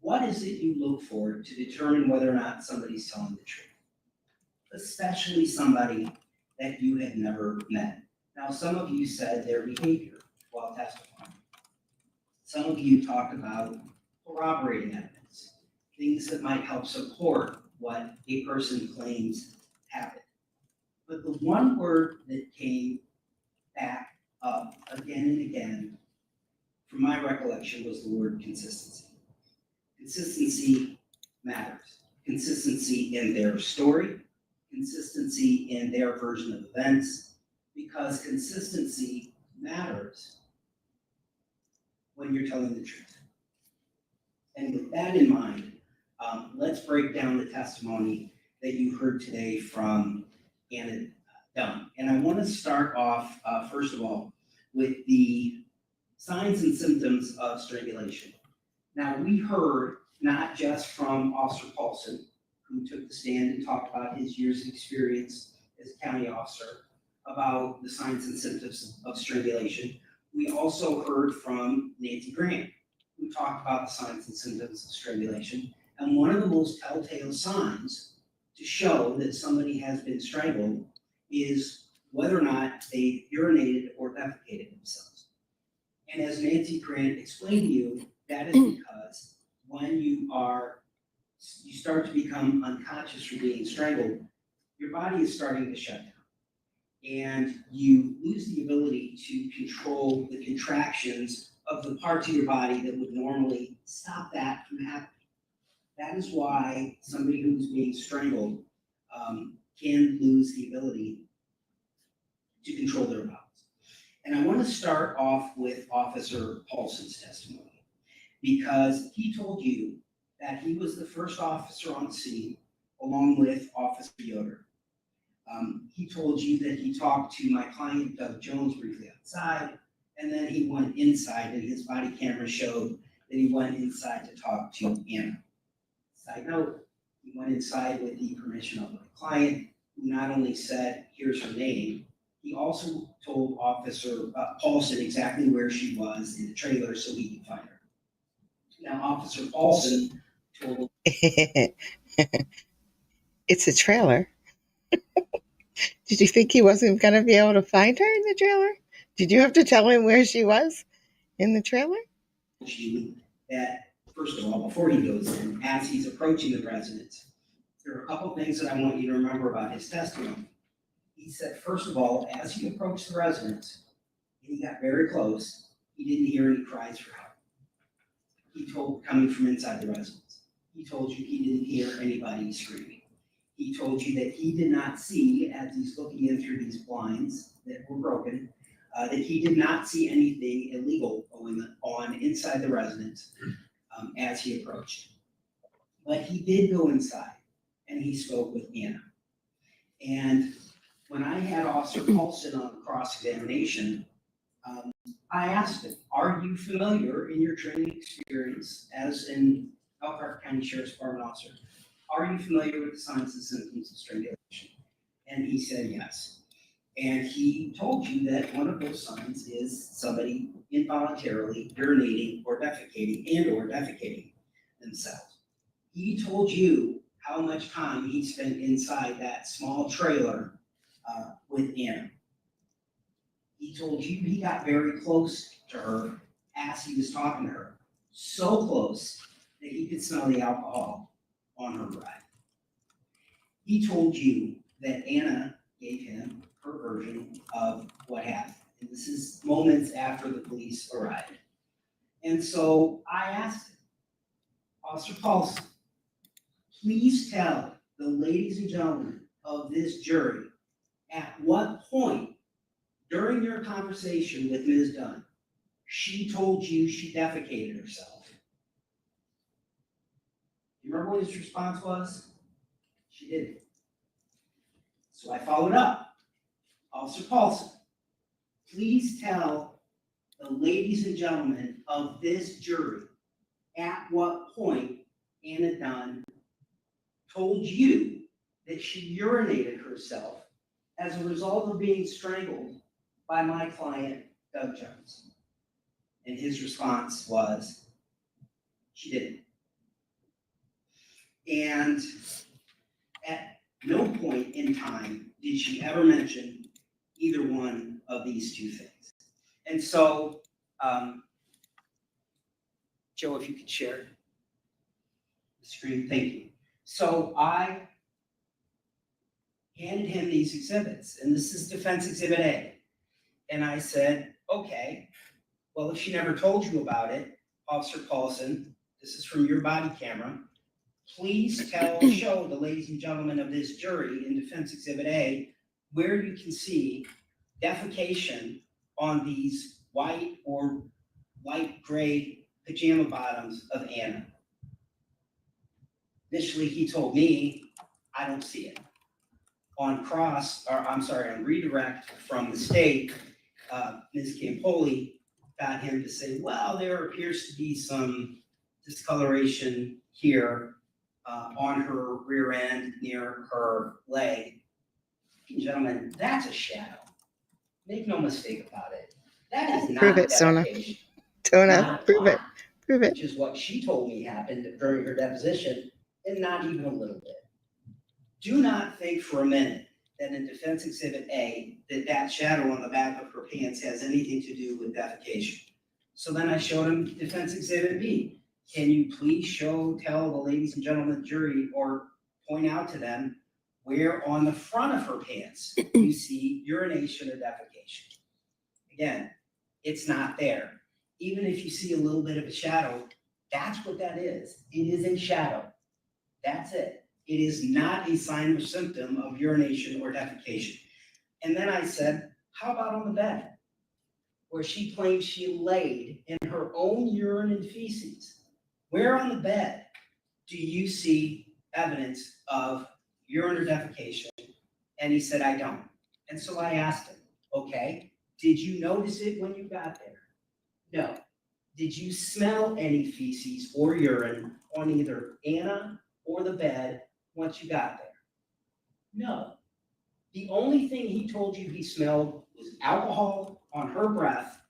K: what is it you look for to determine whether or not somebody's telling the truth? Especially somebody that you had never met. Now, some of you said their behavior while testifying. Some of you talked about corroborating evidence, things that might help support what a person claims happened. But the one word that came back up again and again, from my recollection, was the word consistency. Consistency matters. Consistency in their story, consistency in their version of events, because consistency matters when you're telling the truth. And with that in mind, let's break down the testimony that you heard today from Anna Dunn. And I want to start off, first of all, with the signs and symptoms of strangulation. Now, we heard not just from Officer Paulson, who took the stand and talked about his years of experience as a county officer, about the signs and symptoms of strangulation. We also heard from Nancy Grant, who talked about the signs and symptoms of strangulation. And one of the most telltale signs to show that somebody has been strangled is whether or not they urinated or defecated themselves. And as Nancy Grant explained to you, that is because when you start to become unconscious from being strangled, your body is starting to shut down. And you lose the ability to control the contractions of the parts of your body that would normally stop that from happening. That is why somebody who's being strangled can lose the ability to control their bowels. And I want to start off with Officer Paulson's testimony, because he told you that he was the first officer on scene, along with Officer Yoder. He told you that he talked to my client, Doug Jones, briefly outside, and then he went inside, and his body camera showed that he went inside to talk to Anna. Side note, he went inside with the permission of my client, who not only said, here's her name, he also told Officer Paulson exactly where she was in the trailer so he could find her. Now, Officer Paulson told
A: It's a trailer. Did you think he wasn't going to be able to find her in the trailer? Did you have to tell him where she was in the trailer?
K: you that, first of all, before he goes in, as he's approaching the residence, there are a couple things that I want you to remember about his testimony. He said, first of all, as he approached the residence, and he got very close, he didn't hear any cries for help. He told, coming from inside the residence, he told you he didn't hear anybody screaming. He told you that he did not see, as he's looking in through these blinds that were broken, that he did not see anything illegal going on inside the residence as he approached. But he did go inside and he spoke with Anna. And when I had Officer Paulson on cross-examination, I asked him, are you familiar in your training experience as an Elkhart County Sheriff's Department officer, are you familiar with the signs and symptoms of strangulation? And he said yes. And he told you that one of those signs is somebody involuntarily urinating or defecating themselves. He told you how much time he spent inside that small trailer with Anna. He told you he got very close to her as he was talking to her, so close that he could smell the alcohol on her breath. He told you that Anna gave him her version of what happened. And this is moments after the police arrived. And so I asked him, Officer Paulson, please tell the ladies and gentlemen of this jury at what point during your conversation with Ms. Dunn she told you she defecated herself. Remember what his response was? She didn't. So I followed up. Officer Paulson, please tell the ladies and gentlemen of this jury at what point Anna Dunn told you that she urinated herself as a result of being strangled by my client, Doug Jones. And his response was, she didn't. And at no point in time did she ever mention either one of these two things. And so, Joe, if you could share the screen, thank you. So I handed him these exhibits, and this is Defense Exhibit A. And I said, okay, well, if she never told you about it, Officer Paulson, this is from your body camera. Please show the ladies and gentlemen of this jury in Defense Exhibit A where you can see defecation on these white or light gray pajama bottoms of Anna. Initially, he told me, I don't see it. On redirect from the state, Ms. Campoli got him to say, well, there appears to be some discoloration here on her rear end near her leg. Gentlemen, that's a shadow. Make no mistake about it. That is not
A: Prove it, Sona.
K: defecation.
A: Tona, prove it. Prove it.
K: Which is what she told me happened during her deposition, and not even a little bit. Do not think for a minute that in Defense Exhibit A, that shadow on the back of her pants has anything to do with defecation. So then I showed him Defense Exhibit B. Can you please tell the ladies and gentlemen of the jury, or point out to them where on the front of her pants you see urination or defecation? Again, it's not there. Even if you see a little bit of a shadow, that's what that is. It is a shadow. That's it. It is not a sign or symptom of urination or defecation. And then I said, how about on the bed, where she claims she laid in her own urine and feces? Where on the bed do you see evidence of urine or defecation? And he said, I don't. And so I asked him, okay, did you notice it when you got there? No. Did you smell any feces or urine on either Anna or the bed once you got there? No. The only thing he told you he smelled was alcohol on her breath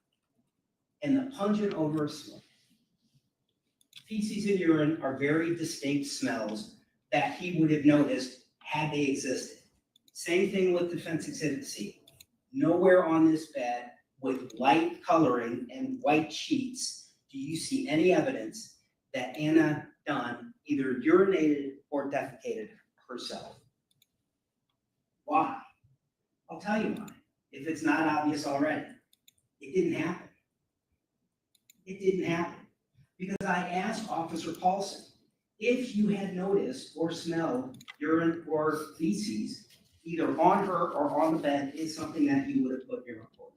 K: and the pungent odor of smoke. Feces and urine are very distinct smells that he would have noticed had they existed. Same thing with Defense Exhibit C. Nowhere on this bed with light coloring and white sheets do you see any evidence that Anna Dunn either urinated or defecated herself. Why? I'll tell you why, if it's not obvious already. It didn't happen. It didn't happen. Because I asked Officer Paulson, if you had noticed or smelled urine or feces, either on her or on the bed, is something that you would have put in your report?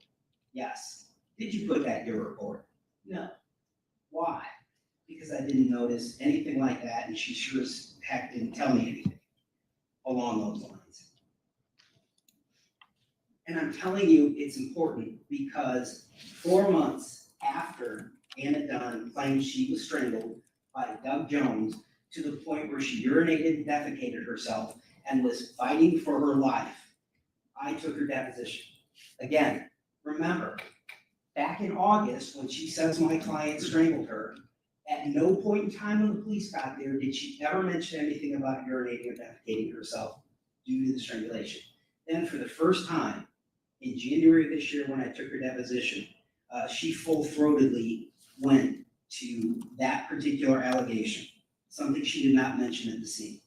K: Yes. Did you put that in your report? No. Why? Because I didn't notice anything like that, and she sure as heck didn't tell me anything along those lines. And I'm telling you it's important because 4 months after Anna Dunn claimed she was strangled by Doug Jones to the point where she urinated and defecated herself and was fighting for her life, I took her deposition. Again, remember, back in August, when she says my client strangled her, at no point in time when the police got there did she ever mention anything about urinating or defecating herself due to the strangulation. Then for the first time in January of this year when I took her deposition, she full-throatedly went to that particular allegation, something she did not mention at the scene.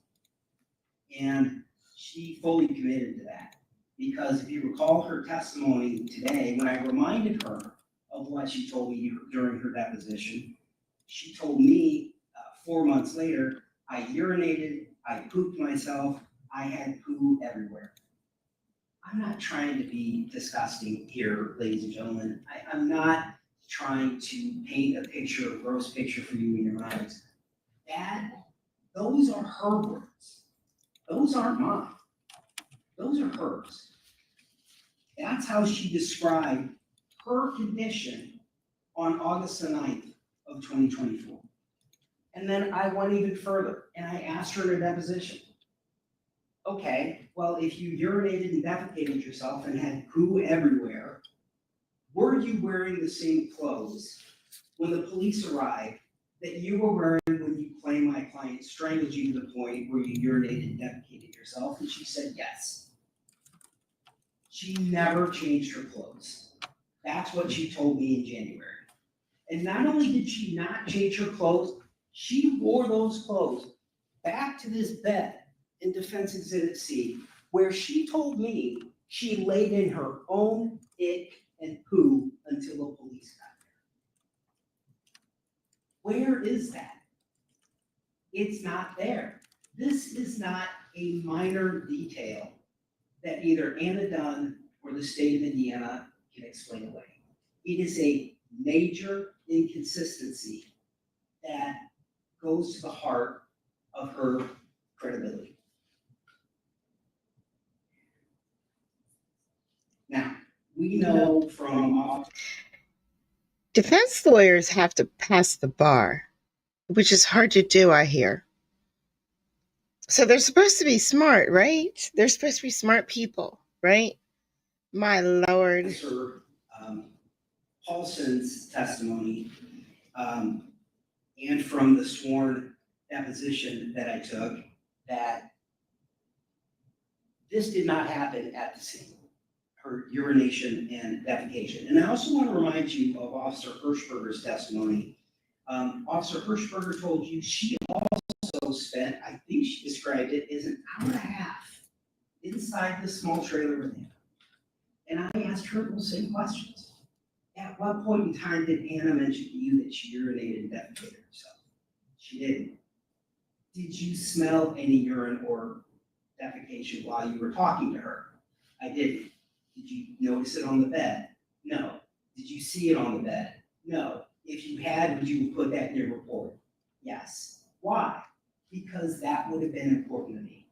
K: And she fully committed to that. Because if you recall her testimony today, when I reminded her of what she told me during her deposition, she told me 4 months later, I urinated, I pooped myself, I had poo everywhere. I'm not trying to be disgusting here, ladies and gentlemen. I'm not trying to paint a picture, a gross picture for you in your minds. That Those are her words. Those aren't mine. Those are hers. That's how she described her condition on August the 9th of 2024. And then I went even further and I asked her in a deposition, okay, well, if you urinated and defecated yourself and had poo everywhere, were you wearing the same clothes when the police arrived that you were wearing when you claim my client strangled you to the point where you urinated and defecated yourself? And she said yes. She never changed her clothes. That's what she told me in January. And not only did she not change her clothes, she wore those clothes back to this bed in Defense Exhibit C, where she told me she laid in her own ick and poo until the police got there. Where is that? It's not there. This is not a minor detail that either Anna Dunn or the state of Indiana can explain away. It is a major inconsistency that goes to the heart of her credibility. Now, we know from
A: Defense lawyers have to pass the bar, which is hard to do, I hear. So they're supposed to be smart, right? They're supposed to be smart people, right? My Lord.
K: Officer Paulson's testimony, and from the sworn deposition that I took, that this did not happen at the scene, her urination and defecation. And I also want to remind you of Officer Hirschberger's testimony. Officer Hirschberger told you she also spent, I think she described it as an hour and a half inside the small trailer with him. And I asked her those same questions. At what point in time did Anna mention to you that she urinated and defecated herself? She didn't. Did you smell any urine or defecation while you were talking to her? I didn't. Did you notice it on the bed? No. Did you see it on the bed? No. If you had, would you put that in your report? Yes. Why? Because that would have been important to me.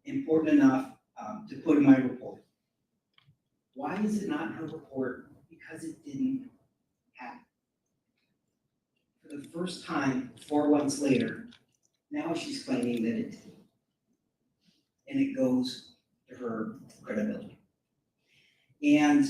K: Important enough to put in my report. Why is it not in her report? Because it didn't happen. For the first time, 4 months later, now she's claiming that it did. And it goes to her credibility. And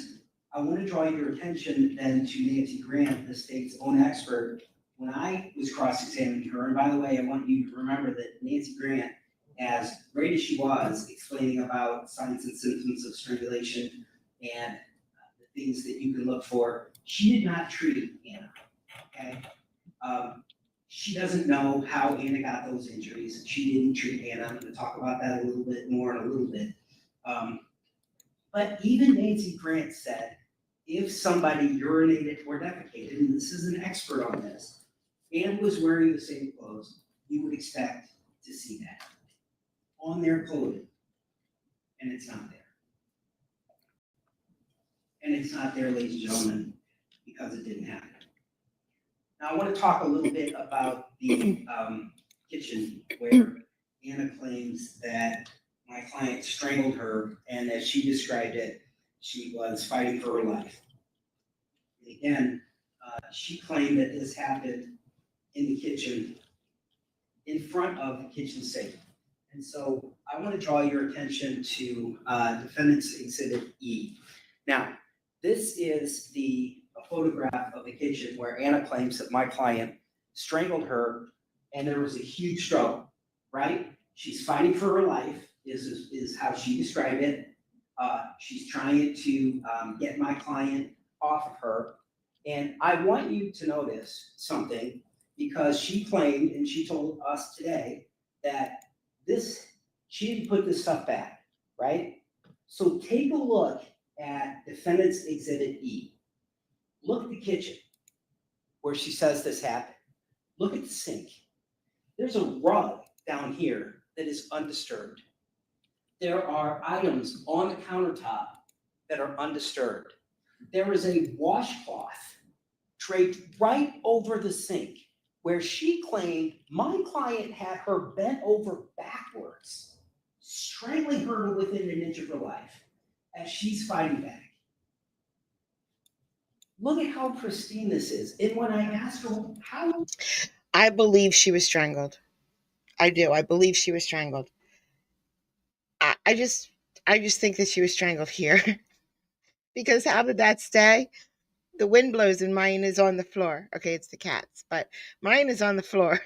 K: I want to draw your attention then to Nancy Grant, the state's own expert. When I was cross-examining her, and by the way, I want you to remember that Nancy Grant, as great as she was, explaining about signs and symptoms of strangulation and the things that you can look for, she did not treat Anna, okay? She doesn't know how Anna got those injuries. She didn't treat Anna. I'm going to talk about that a little bit more in a little bit. But even Nancy Grant said, if somebody urinated or defecated, and this is an expert on this, and was wearing the same clothes, you would expect to see that on their clothing. And it's not there. And it's not there, ladies and gentlemen, because it didn't happen. Now, I want to talk a little bit about the kitchen where Anna claims that my client strangled her, and as she described it, she was fighting for her life. And again, she claimed that this happened in the kitchen, in front of the kitchen sink. And so I want to draw your attention to Defendant's Exhibit E. Now, this is a photograph of the kitchen where Anna claims that my client strangled her, and there was a huge struggle, right? She's fighting for her life, is how she described it. She's trying to get my client off of her. And I want you to notice something, because she claimed, and she told us today, that she didn't put this stuff back, right? So take a look at Defendant's Exhibit E. Look at the kitchen where she says this happened. Look at the sink. There's a rug down here that is undisturbed. There are items on the countertop that are undisturbed. There is a washcloth draped right over the sink where she claimed my client had her bent over backwards, strangling her to within an inch of her life as she's fighting back. Look at how pristine this is. And when I asked her how,
A: I believe she was strangled. I do. I believe she was strangled. I just think that she was strangled here. Because how did that stay? The wind blows and mine is on the floor. Okay, it's the cat's, but mine is on the floor.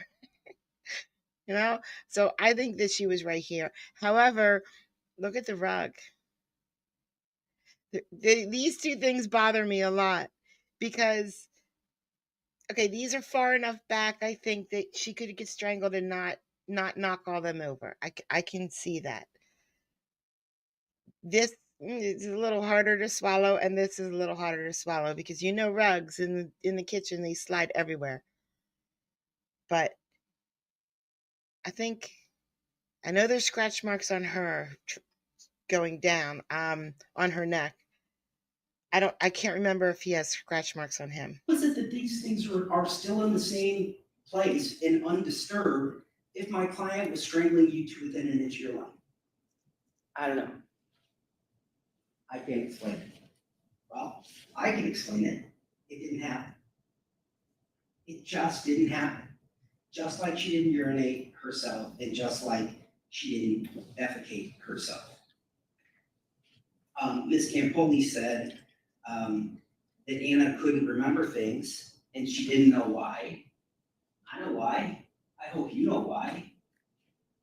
A: You know? So I think that she was right here. However, look at the rug. These two things bother me a lot because, okay, these are far enough back. I think that she could get strangled and not knock all them over. I can see that. This is a little harder to swallow, and this is a little harder to swallow because rugs in the kitchen, they slide everywhere. But I know there's scratch marks on her going down on her neck. I can't remember if he has scratch marks on him.
K: was it that these things are still in the same place and undisturbed if my client was strangling you to within an inch of your life? I don't know. I can't explain it. Well, I can explain it. It didn't happen. It just didn't happen. Just like she didn't urinate herself, and just like she didn't defecate herself. Ms. Campoli said that Anna couldn't remember things and she didn't know why. I know why. I hope you know why.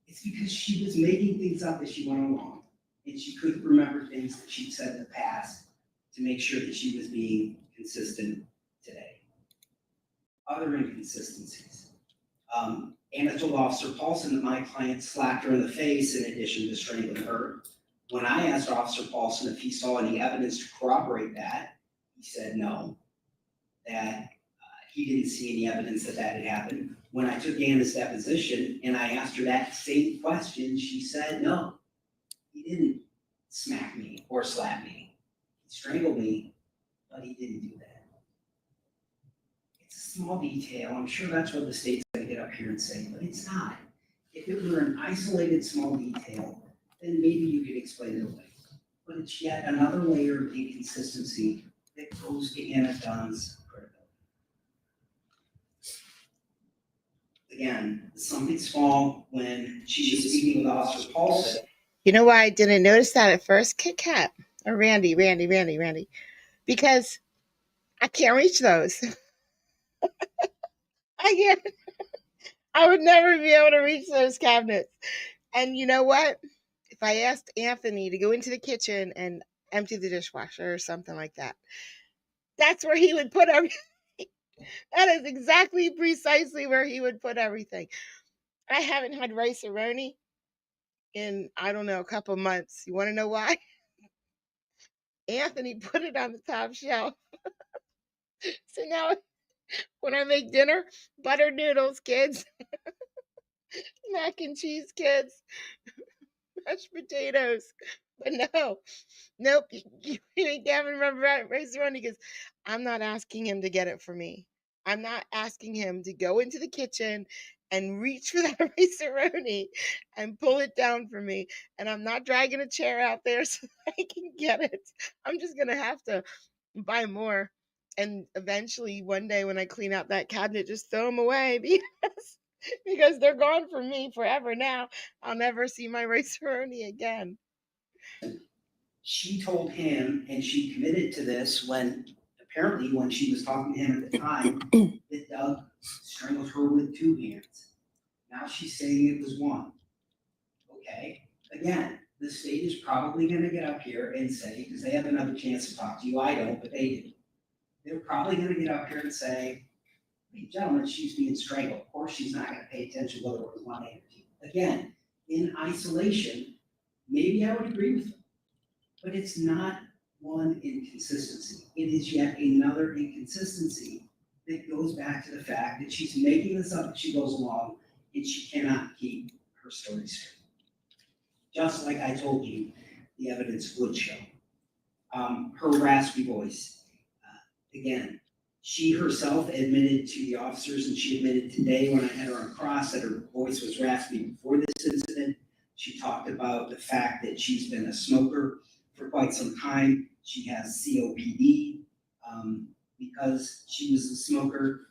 K: It's because she was making things up as she went along, and she couldn't remember things that she'd said in the past to make sure that she was being consistent today. Other inconsistencies. Anna told Officer Paulson that my client slapped her in the face in addition to strangling her. When I asked Officer Paulson if he saw any evidence to corroborate that, he said no, that he didn't see any evidence that had happened. When I took Anna's deposition and I asked her that same question, she said no, he didn't smack me or slap me. He strangled me, but he didn't do that. It's a small detail. I'm sure that's what the state's going to get up here and say, but it's not. If it were an isolated small detail, then maybe you could explain it away. But it's yet another layer of inconsistency that goes to Anna Dunn's credibility. Again, something small when she was speaking with Officer Paulson.
A: You know why I didn't notice that at first? Kit Kat or Randy. Because I can't reach those. I can't. I would never be able to reach those cabinets. And you know what? If I asked Anthony to go into the kitchen and empty the dishwasher or something like that, that's where he would put everything. That is exactly precisely where he would put everything. I haven't had rice-a-roni in, I don't know, a couple months. You want to know why? Anthony put it on the top shelf. So now when I make dinner, buttered noodles, kids, mac and cheese, kids, mashed potatoes. But nope, you can't remember rice-a-roni because I'm not asking him to get it for me. I'm not asking him to go into the kitchen and reach for that rice-a-roni and pull it down for me. And I'm not dragging a chair out there so I can get it. I'm just going to have to buy more. And eventually, one day when I clean out that cabinet, just throw them away because they're gone from me forever now. I'll never see my rice-a-roni again.
K: She told him, and she committed to this when she was talking to him at the time, that Doug strangled her with 2 hands. Now she's saying it was 1. Okay, again, the state is probably going to get up here and say, because they have another chance to talk to you, I don't, but they do. They're probably going to get up here and say, hey, gentlemen, she's being strangled. Of course, she's not going to pay attention whether it was 1 hand or 2. Again, in isolation, maybe I would agree with them. But it's not one inconsistency. It is yet another inconsistency that goes back to the fact that she's making this up as she goes along, and she cannot keep her story straight. Just like I told you, the evidence would show. Her raspy voice, again, She herself admitted to the officers, and she admitted today when I had her on cross, that her voice was raspy before this incident. She talked about the fact that she's been a smoker for quite some time. She has COPD. Because she was a smoker,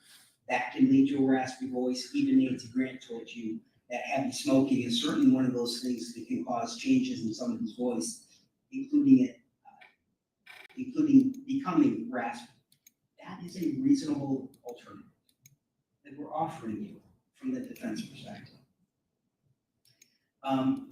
K: that can lead to a raspy voice. Even Nancy Grant told you that heavy smoking is certainly one of those things that can cause changes in somebody's voice, including becoming raspy. That is a reasonable alternative that we're offering you from the defense perspective. And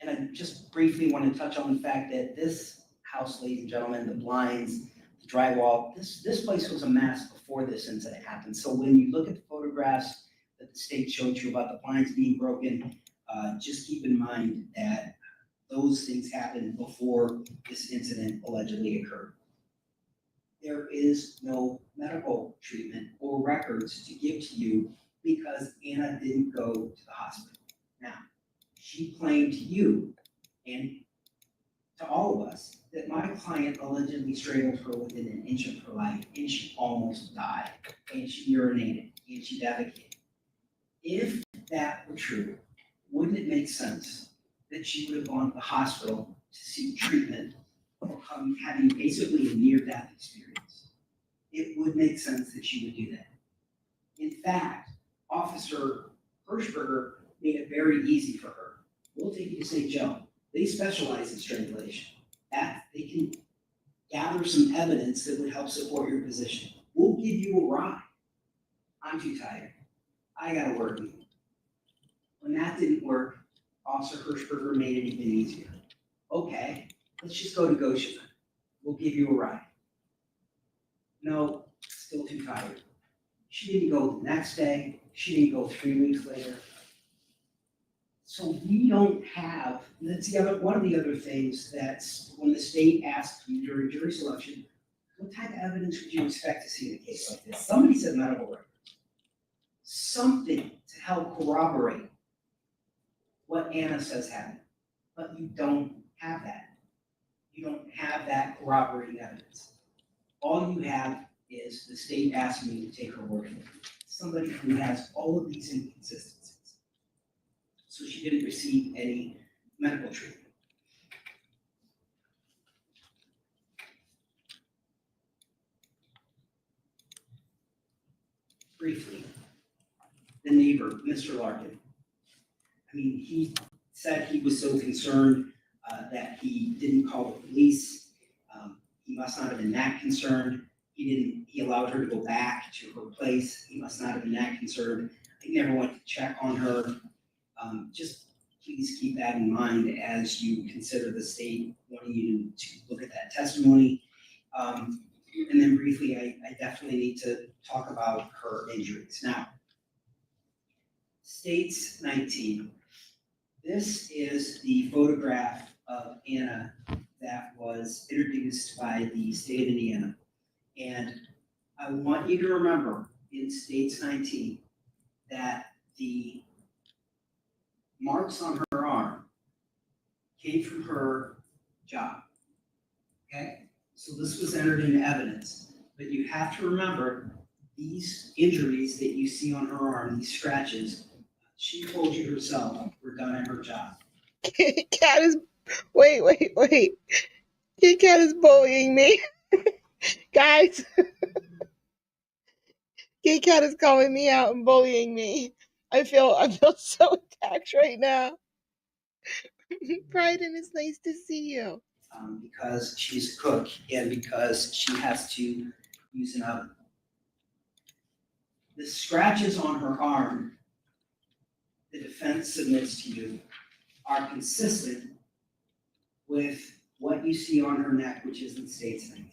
K: I just briefly want to touch on the fact that this house, ladies and gentlemen, the blinds, the drywall, this place was a mess before this incident happened. So when you look at the photographs that the state showed you about the blinds being broken, just keep in mind that those things happened before this incident allegedly occurred. There is no medical treatment or records to give to you because Anna didn't go to the hospital. Now, she claimed to you and to all of us that my client allegedly strangled her within an inch of her life, and she almost died, and she urinated, and she defecated. If that were true, wouldn't it make sense that she would have gone to the hospital to seek treatment or having basically a near-death experience? It would make sense that she would do that. In fact, Officer Hirschberger made it very easy for her. We'll take you to St. Joe. They specialize in strangulation. That they can gather some evidence that would help support your position. We'll give you a ride. I'm too tired. I gotta work. When that didn't work, Officer Hirschberger made it even easier. Okay, let's just go to Goshen. We'll give you a ride. No, still too tired. She didn't go the next day. She didn't go 3 weeks later. So we don't have, that's the other, one of the other things that's when the state asked you during jury selection, what type of evidence would you expect to see in a case like this? Somebody said medical records. Something to help corroborate what Anna says happened. But you don't have that. You don't have that corroborating evidence. All you have is the state asking you to take her word for it. Somebody who has all of these inconsistencies. So she didn't receive any medical treatment. Briefly, the neighbor, Mr. Larkin. I mean, he said he was so concerned that he didn't call the police. He must not have been that concerned. He allowed her to go back to her place. He must not have been that concerned. He never went to check on her. Just please keep that in mind as you consider the state wanting you to look at that testimony. And then briefly, I definitely need to talk about her injuries. Now, States 19. This is the photograph of Anna that was introduced by the state of Indiana. And I want you to remember in States 19 that the marks on her arm came from her job. Okay? So this was entered into evidence. But you have to remember these injuries that you see on her arm, these scratches, she told you herself were done at her job.
A: Cat is, wait. Kit Kat is bullying me. Guys, Kit Kat is calling me out and bullying me. I feel so attacked right now. Bryden, it's nice to see you.
K: Because she's a cook and because she has to use an oven. The scratches on her arm, the defense submits to you, are consistent with what you see on her neck, which is in States 19.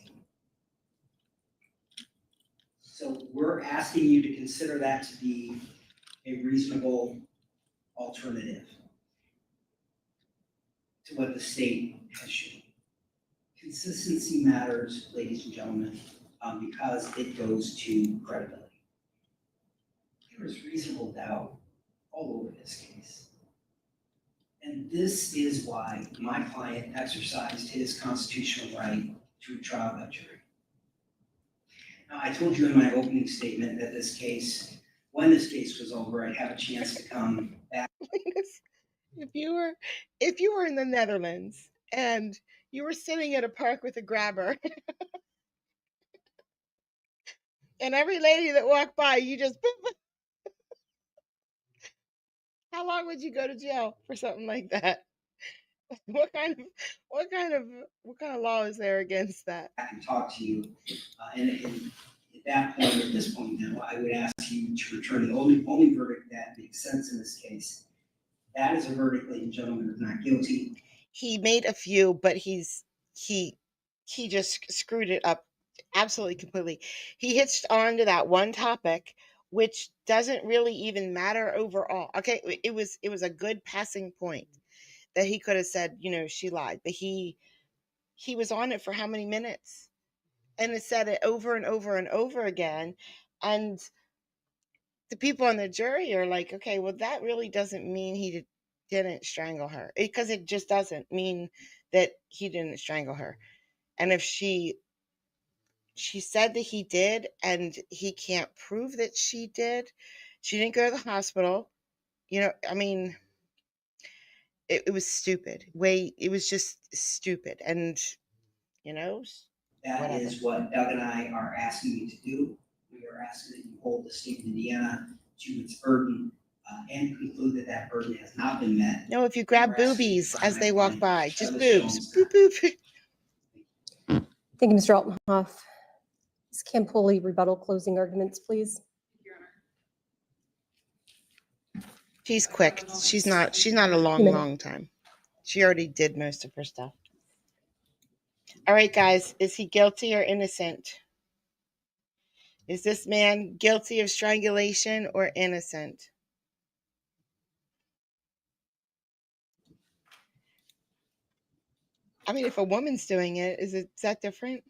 K: So we're asking you to consider that to be a reasonable alternative to what the state has shown. Consistency matters, ladies and gentlemen, because it goes to credibility. There is reasonable doubt all over this case. And this is why my client exercised his constitutional right to a trial by jury. Now, I told you in my opening statement that this case, when this case was over, I'd have a chance to come back.
A: If you were in the Netherlands and you were sitting at a park with a grabber and every lady that walked by, you just how long would you go to jail for something like that? What kind of what kind of law is there against that?
K: And talk to you. And at that point, at this point now, I would ask you to return the only verdict that makes sense in this case. That is a verdict, ladies and gentlemen, of not guilty.
A: He made a few, but he just screwed it up absolutely completely. He hitched on to that one topic, which doesn't really even matter overall. Okay, it was a good passing point that he could have said, she lied, but he was on it for how many minutes? And it said it over and over and over again. And the people on the jury are like, okay, well, that really doesn't mean he didn't strangle her, because it just doesn't mean that he didn't strangle her. And if she said that he did, and he can't prove that she did, she didn't go to the hospital. I mean, it was stupid. It was just stupid. And,
K: That
A: whatever.
K: is what Doug and I are asking you to do. We are asking that you hold the state of Indiana to its burden and conclude that that burden has not been met.
A: No, if you grab
K: We're asking you to
A: boobies
K: find
A: as
K: that
A: they walk
K: claim.
A: by, just
K: Douglas
A: boobs.
K: Jones.
A: Boop, boop.
J: Thank you, Mr. Altenhoff. Ms. Campoli, rebuttal closing arguments, please.
A: She's quick. She's not a long time. She already did most of her stuff. All right, guys, is he guilty or innocent? Is this man guilty of strangulation or innocent? I mean, if a woman's doing it, is that different?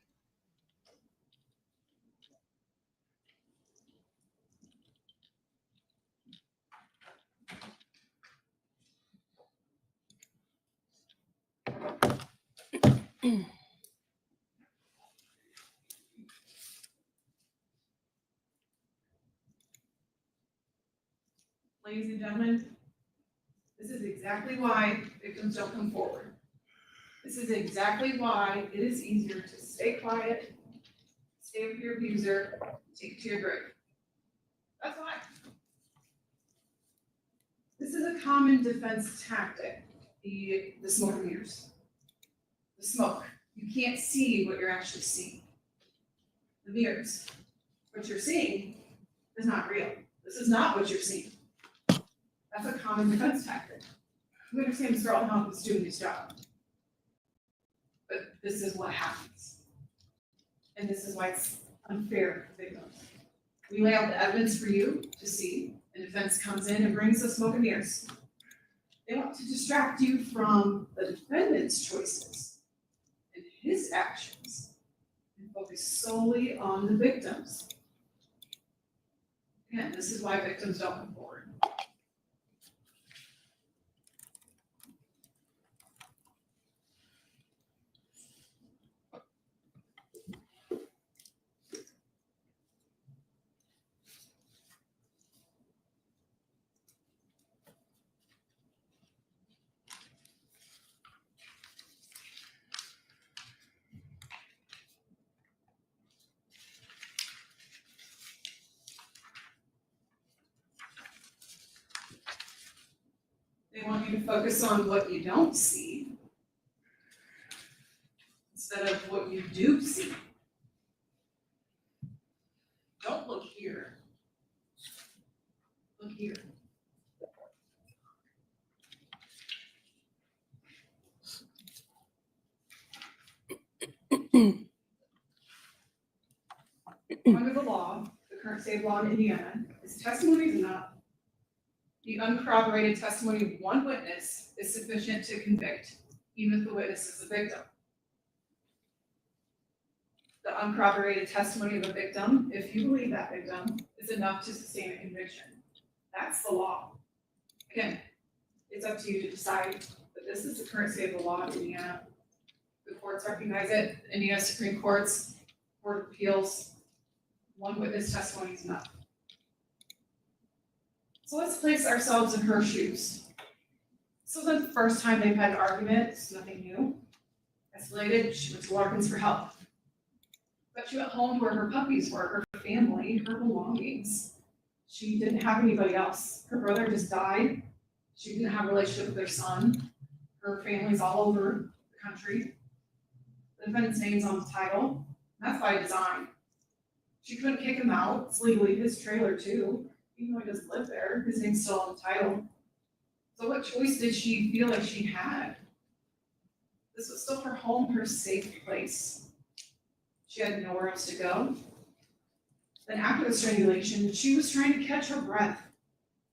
I: Ladies and gentlemen, this is exactly why victims don't come forward. This is exactly why it is easier to stay quiet, stay with your abuser, take it to your grave. That's why. This is a common defense tactic, the smoke and mirrors. The smoke. You can't see what you're actually seeing. The mirrors. What you're seeing is not real. This is not what you're seeing. That's a common defense tactic. We understand Mr. Altenhoff is doing his job. But this is what happens. And this is why it's unfair for victims. We lay out the evidence for you to see, and defense comes in and brings the smoke and mirrors. They want to distract you from the defendant's choices and his actions and focus solely on the victims. Again, this is why victims don't come forward. They want you to focus on what you don't see instead of what you do see. Don't look here. Look here. Under the law, the current state law in Indiana, is testimony is enough. The uncorroborated testimony of one witness is sufficient to convict, even if the witness is the victim. The uncorroborated testimony of a victim, if you believe that victim, is enough to sustain a conviction. That's the law. Again, it's up to you to decide, but this is the current state of the law in Indiana. The courts recognize it, Indiana Supreme Courts, Court of Appeals, one witness testimony is enough. So let's place ourselves in her shoes. This wasn't the first time they've had an argument, it's nothing new. Escalated, she went to Larkins for help. But she went home to where her puppies were, her family, her belongings. She didn't have anybody else. Her brother just died. She didn't have a relationship with their son. Her family's all over the country. The defendant's name's on the title. That's by design. She couldn't kick him out. It's legally his trailer too. Even though he doesn't live there, his name's still on the title. So what choice did she feel like she had? This was still her home, her safe place. She had nowhere else to go. Then after the strangulation, she was trying to catch her breath.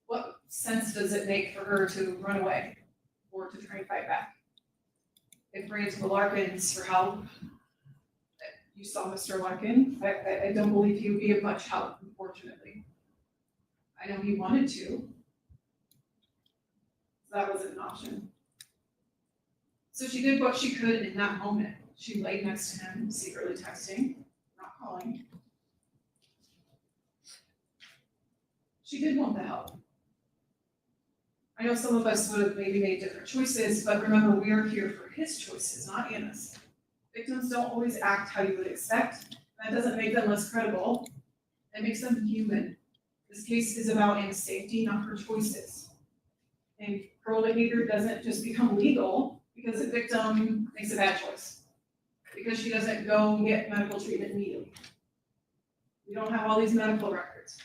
I: What sense does it make for her to run away or to try and fight back? If ran to the Larkins for help. You saw Mr. Larkin. I don't believe he would be of much help, unfortunately. I know he wanted to. That wasn't an option. So she did what she could in that moment. She laid next to him, secretly texting, not calling. She did want the help. I know some of us would have maybe made different choices, but remember, we are here for his choices, not Anna's. Victims don't always act how you would expect. That doesn't make them less credible. It makes them human. This case is about Anna's safety, not her choices. And parole behavior doesn't just become legal because the victim makes a bad choice. Because she doesn't go and get medical treatment immediately. We don't have all these medical records.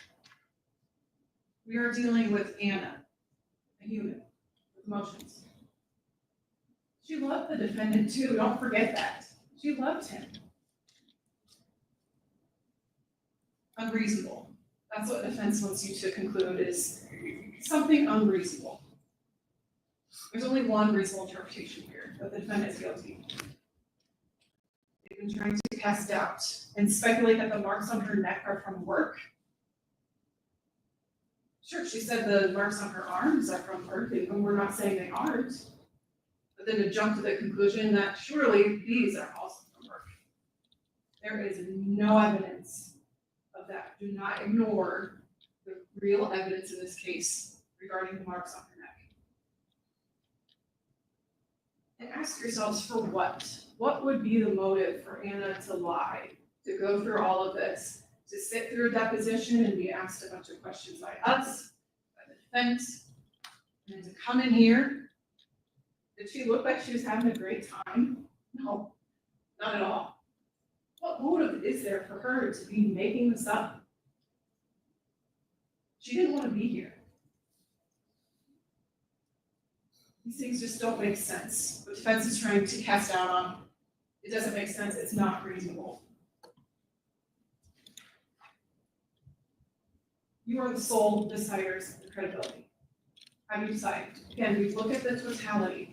I: We are dealing with Anna, a human with emotions. She loved the defendant too, don't forget that. She loved him. Unreasonable. That's what defense wants you to conclude is something unreasonable. There's only one reasonable interpretation here, that the defendant is guilty. They've been trying to cast doubt and speculate that the marks on her neck are from work. Sure, she said the marks on her arms are from work, and we're not saying they aren't. But then to jump to the conclusion that surely these are also from work. There is no evidence of that. Do not ignore the real evidence in this case regarding the marks on her neck. And ask yourselves for what? What would be the motive for Anna to lie, to go through all of this, to sit through a deposition and be asked a bunch of questions by us, by the defense, and to come in here? Did she look like she was having a great time? No, not at all. What motive is there for her to be making this up? She didn't want to be here. These things just don't make sense. What defense is trying to cast doubt on, it doesn't make sense, it's not reasonable. You are the sole deciders of credibility. How do you decide? Again, we look at the totality.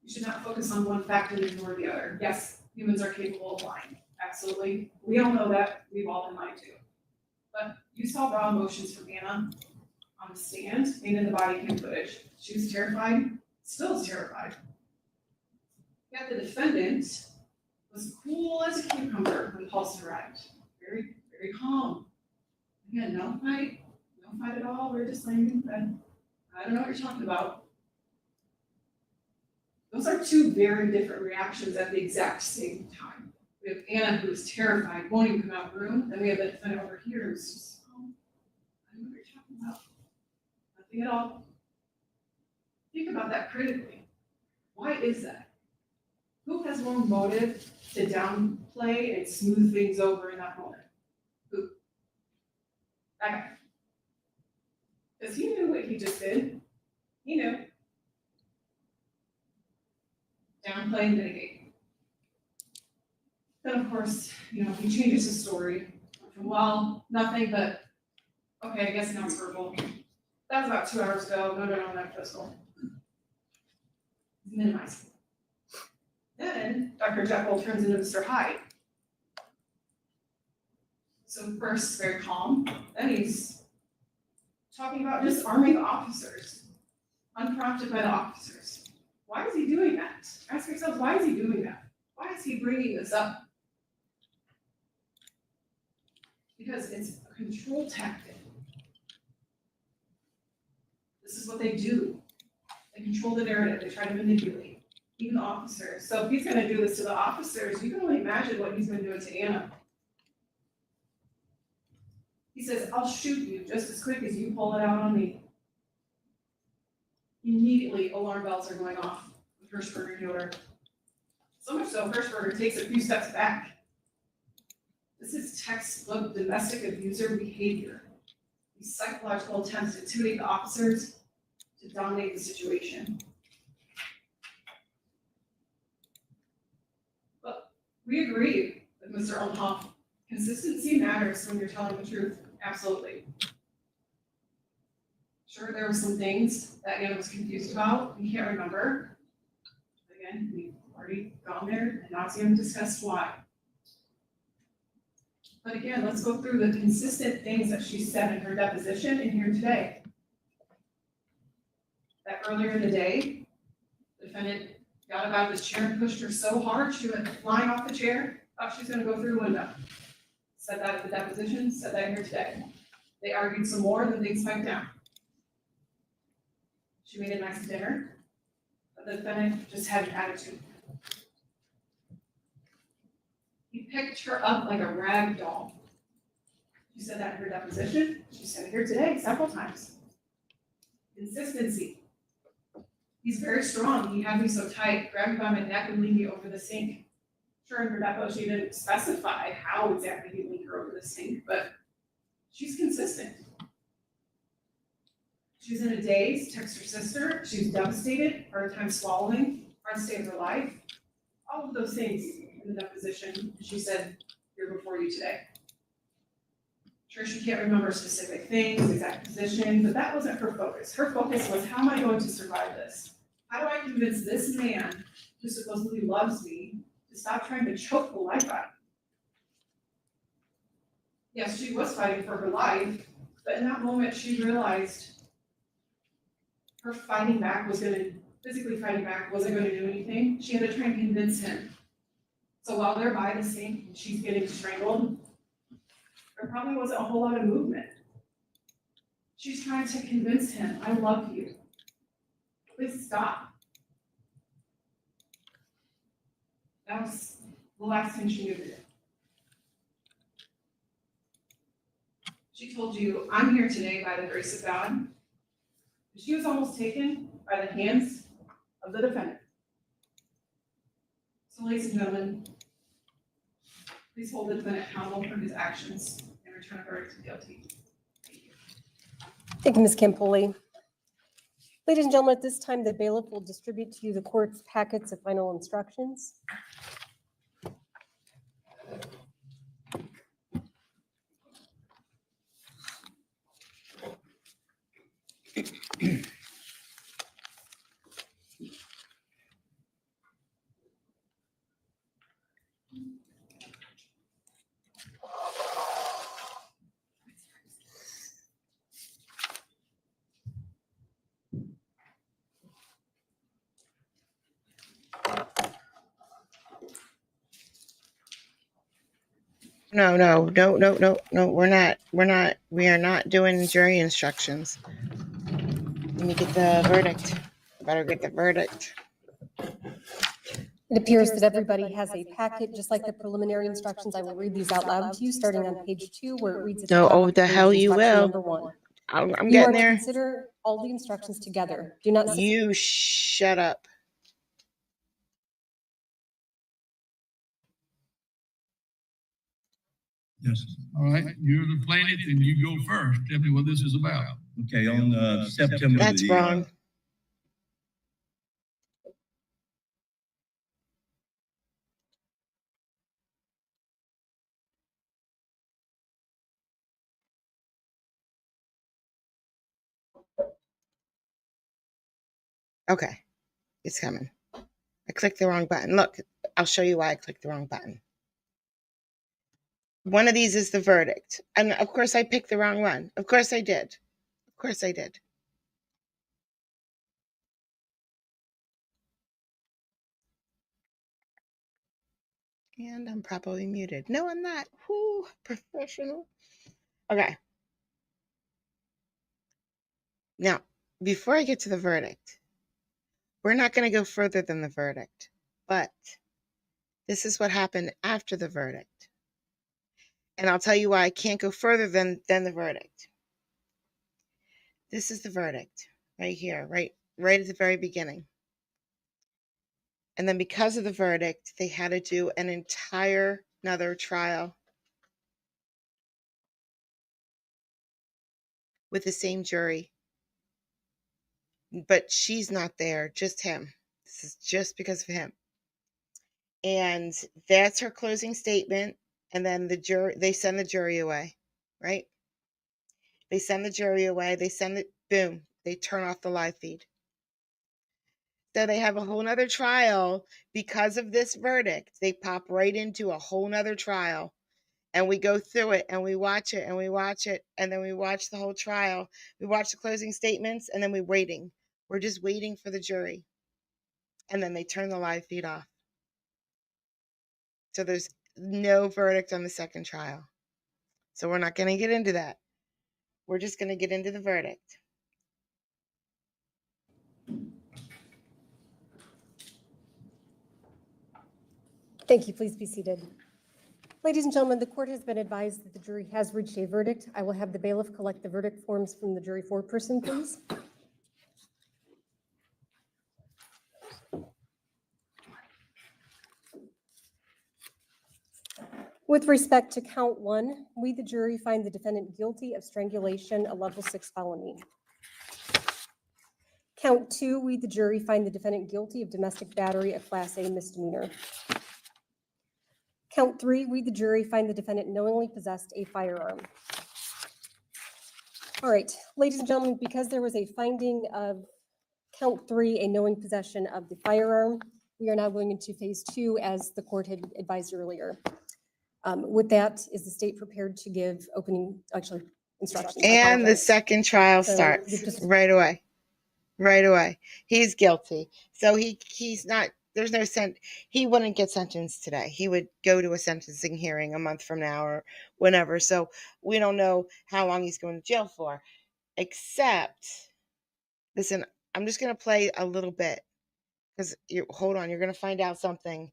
I: You should not focus on one fact and ignore the other. Yes, humans are capable of lying. Absolutely. We all know that. We've all been lied to. But you saw raw emotions from Anna on the stand and in the body cam footage. She was terrified, still is terrified. Yet the defendant was cool as a cucumber when Paulson arrived. Very, very calm. Again, no fight at all. We're just laying in bed. I don't know what you're talking about. Those are two very different reactions at the exact same time. We have Anna who is terrified, won't even come out of the room. Then we have the defendant over here who's just, I don't know what you're talking about. Nothing at all. Think about that critically. Why is that? Who has more motive to downplay and smooth things over in that moment? Who? That guy. Because he knew what he just did. He knew. Downplay and mitigate. Then of course, he changes his story from, well, nothing but, okay, I guess now it's verbal. That was about 2 hours ago. No, not physical. Minimizing. Then Dr. Jekyll turns into Mr. Hyde. So first, very calm. Then he's talking about disarming the officers, unprompted by the officers. Why is he doing that? Ask yourselves, why is he doing that? Why is he bringing this up? because it's a control tactic. This is what they do. They control the narrative. They try to manipulate, even the officers. So if he's going to do this to the officers, you can only imagine what he's been doing to Anna. He says, I'll shoot you just as quick as you pull it out on me. Immediately, alarm bells are going off with Hirschberger and Yoder. So much so, Hirschberger takes a few steps back. This is textbook domestic abuser behavior. These psychological attempts to intimidate the officers to dominate the situation. But we agree with Mr. Umhoff. Consistency matters when you're telling the truth. Absolutely. Sure, there were some things that Anna was confused about. We can't remember. Again, we've already gone there and nauseam discussed why. But again, let's go through the consistent things that she said in her deposition and here today. That earlier in the day, the defendant got up out of his chair and pushed her so hard she went flying off the chair, thought she was going to go through the window. Said that at the deposition, said that here today. They argued some more, then things spiked down. She made a nice dinner, but the defendant just had an attitude. He picked her up like a rag doll. She said that in her deposition. She said it here today several times. Consistency. He's very strong. He had me so tight, grabbed me by my neck and leaned me over the sink. Sure, in her depo, she didn't specify how exactly he leaned her over the sink, but she's consistent. She was in a daze, texted her sister. She was devastated, hard time swallowing, hard to save her life. All of those things in the deposition, she said here before you today. Sure, she can't remember specific things, exact position, but that wasn't her focus. Her focus was, how am I going to survive this? How do I convince this man who supposedly loves me to stop trying to choke the life out of me? Yes, she was fighting for her life, but in that moment she realized her fighting back physically fighting back wasn't going to do anything. She had to try and convince him. So while they're by the sink and she's getting strangled, there probably wasn't a whole lot of movement. She's trying to convince him, I love you. Please stop. That was the last thing she knew to do. She told you, I'm here today by the grace of God. She was almost taken by the hands of the defendant. So, ladies and gentlemen, please hold the defendant accountable for his actions and return a verdict to guilty. Thank you.
J: Thank you, Ms. Campoli. Ladies and gentlemen, at this time, the bailiff will distribute to you the court's packets of final instructions.
A: No, we are not doing jury instructions. Let me get the verdict. Better get the verdict.
J: It appears that everybody has a packet, just like the preliminary instructions. I will read these out loud to you, starting on page 2, where it reads at the
A: No,
J: top
A: oh,
J: of
A: the
J: page,
A: hell you
J: instruction
A: will.
J: number 1.
A: I'm
J: You are
A: getting
J: to
A: there.
J: consider all the instructions together. Do not
A: You shut up.
E: Yes. All right, you're the plaintiff and you go first. Tell me what this is about.
L: Okay, on September
A: That's
L: the,
A: wrong. Okay, it's coming. I clicked the wrong button. Look, I'll show you why I clicked the wrong button. One of these is the verdict. And of course I picked the wrong one. Of course I did. Of course I did. And I'm properly muted. No, I'm not. Whoo, professional. Okay. Now, before I get to the verdict, we're not going to go further than the verdict, but this is what happened after the verdict. And I'll tell you why I can't go further than the verdict. This is the verdict right here, right at the very beginning. And then because of the verdict, they had to do an entire another trial with the same jury. But she's not there, just him. This is just because of him. And that's her closing statement. And then they send the jury away, right? They send the jury away. They send it, boom, they turn off the live feed. So they have a whole nother trial because of this verdict. They pop right into a whole nother trial. And we go through it and we watch it and we watch it. And then we watch the whole trial. We watch the closing statements and then we're waiting. We're just waiting for the jury. And then they turn the live feed off. So there's no verdict on the second trial. So we're not going to get into that. We're just going to get into the verdict.
J: Thank you. Please be seated. Ladies and gentlemen, the court has been advised that the jury has reached a verdict. I will have the bailiff collect the verdict forms from the jury foreperson, please. With respect to count 1, we, the jury, find the defendant guilty of strangulation, a level 6 felony. Count 2, we, the jury, find the defendant guilty of domestic battery, a class A misdemeanor. Count 3, we, the jury, find the defendant knowingly possessed a firearm. All right, ladies and gentlemen, because there was a finding of count 3, a knowing possession of the firearm, we are now going into phase 2 as the court had advised earlier. With that, is the state prepared to give instructions?
A: And the second trial starts right away. Right away. He's guilty. So he's not, there's no he wouldn't get sentenced today. He would go to a sentencing hearing a month from now or whenever. So we don't know how long he's going to jail for. Except, listen, I'm just going to play a little bit because hold on, you're going to find out something.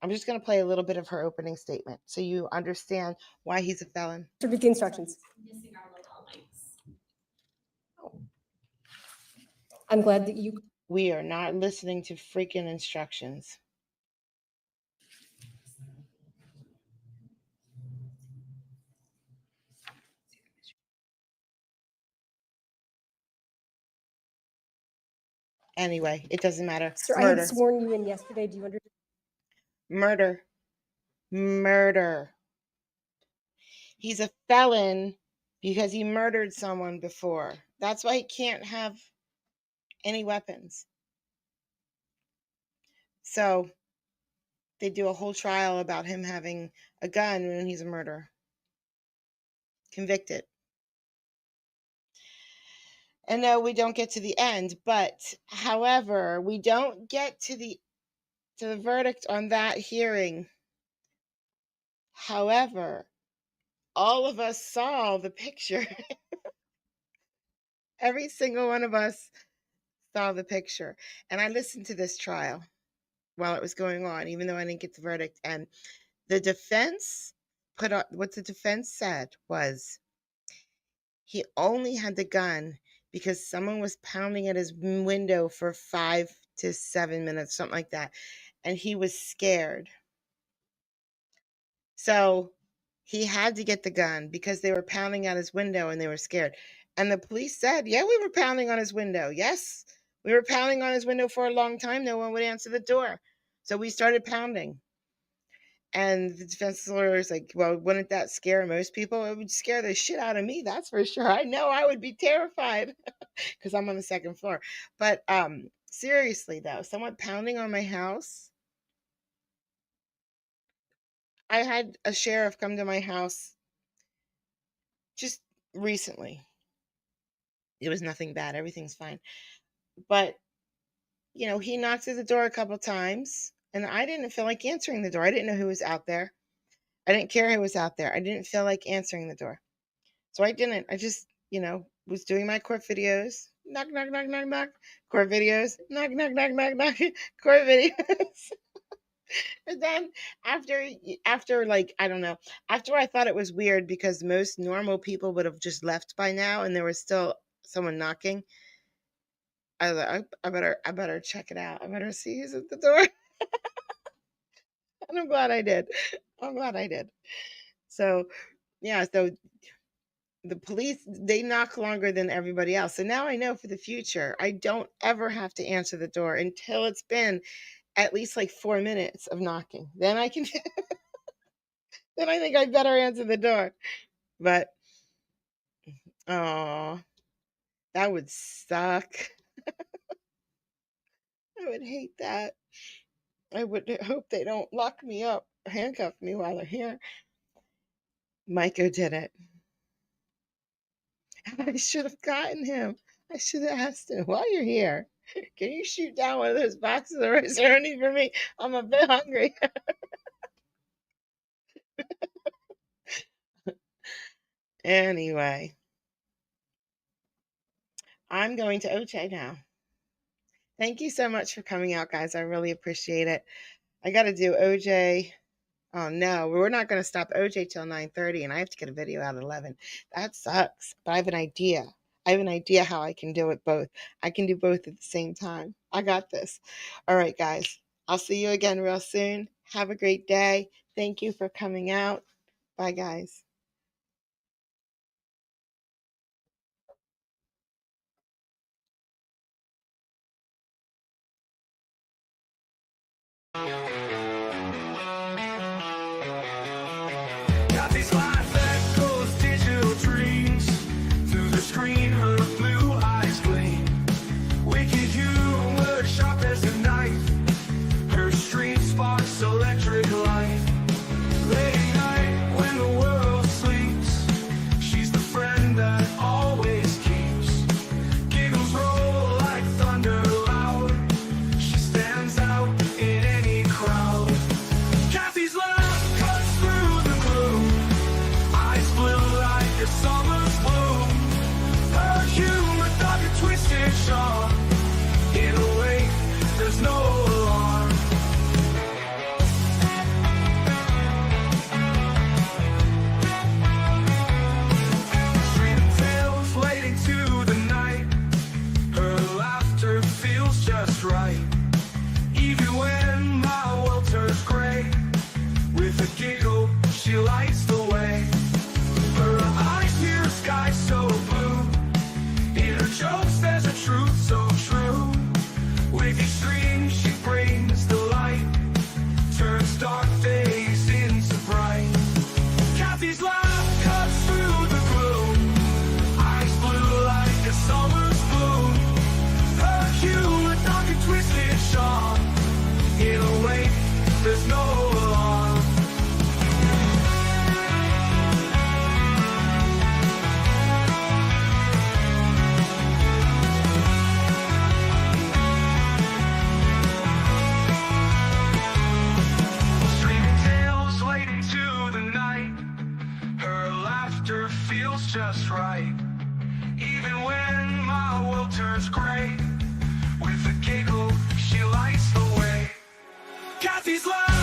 A: I'm just going to play a little bit of her opening statement so you understand why he's a felon.
J: Read the instructions. I'm glad that
A: we are not listening to freaking instructions. Anyway, it doesn't matter.
J: Sir,
A: Murder.
J: I had sworn you in yesterday. Do you understand?
A: Murder. He's a felon because he murdered someone before. That's why he can't have any weapons. So they do a whole trial about him having a gun when he's a murderer. Convicted. And no, we don't get to the end, but however, we don't get to the verdict on that hearing. However, all of us saw the picture. Every single one of us saw the picture. And I listened to this trial while it was going on, even though I didn't get the verdict. And the defense what the defense said was he only had the gun because someone was pounding at his window for 5 to 7 minutes, something like that. And he was scared. So he had to get the gun because they were pounding at his window and they were scared. And the police said, yeah, we were pounding on his window. Yes, we were pounding on his window for a long time. No one would answer the door. So we started pounding. And the defense lawyer is like, well, wouldn't that scare most people? It would scare the shit out of me. That's for sure. I know I would be terrified because I'm on the second floor. But seriously, though, someone pounding on my house. I had a sheriff come to my house just recently. It was nothing bad. Everything's fine. But, he knocked at the door a couple times and I didn't feel like answering the door. I didn't know who was out there. I didn't care who was out there. I didn't feel like answering the door. So I didn't. I just, was doing my court videos. Knock, knock, knock, knock, knock. Court videos. Knock, knock, knock, knock, knock. Court videos. And then after like, I don't know, after I thought it was weird because most normal people would have just left by now and there was still someone knocking. I was like, I better check it out. I better see who's at the door. And I'm glad I did. So, yeah, so the police, they knock longer than everybody else. So now I know for the future, I don't ever have to answer the door until it's been at least like 4 minutes of knocking. Then I can, then I think I better answer the door. But, oh, that would suck. I would hate that. I would hope they don't lock me up, handcuff me while they're here. Micah did it. I should have gotten him. I should have asked him, while you're here, can you shoot down one of those boxes of rice only for me? I'm a bit hungry. Anyway, I'm going to OJ now. Thank you so much for coming out, guys. I really appreciate it. I got to do OJ. Oh, no, we're not going to stop OJ till 9:30, and I have to get a video out at 11. That sucks, but I have an idea. I have an idea how I can do it both. I can do both at the same time. I got this. All right, guys. I'll see you again real soon. Have a great day. Thank you for coming out. Bye, guys.
M: Got these life echoes, digital dreams. Through the screen, her blue eyes gleam. Wicked humor, sharp as a knife. Her stream sparks electric light. Late night when the world sleeps, she's the friend that always keeps. Giggles roll like thunder loud. She stands out in any crowd. Kathy's laugh cuts through the gloom. Eyes blue like a summer's bloom. Her humor dark and twisted sharp. In a way, there's no alarm. Freedom tales late into the night. Her laughter feels just right. Even when my world turns gray, with a giggle, she lights the way. Her eyes hear a sky so blue. In her jokes, there's a truth so true. With extreme, she brings the light. Turns dark days into bright. Kathy's laugh cuts through the gloom. Eyes blue like a summer's bloom. Her humor dark and twisted sharp. In a way, there's no alarm. Streaming tales late into the night. Her laughter feels just right. Even when my world turns gray, with a giggle, she lights the way. Kathy's laugh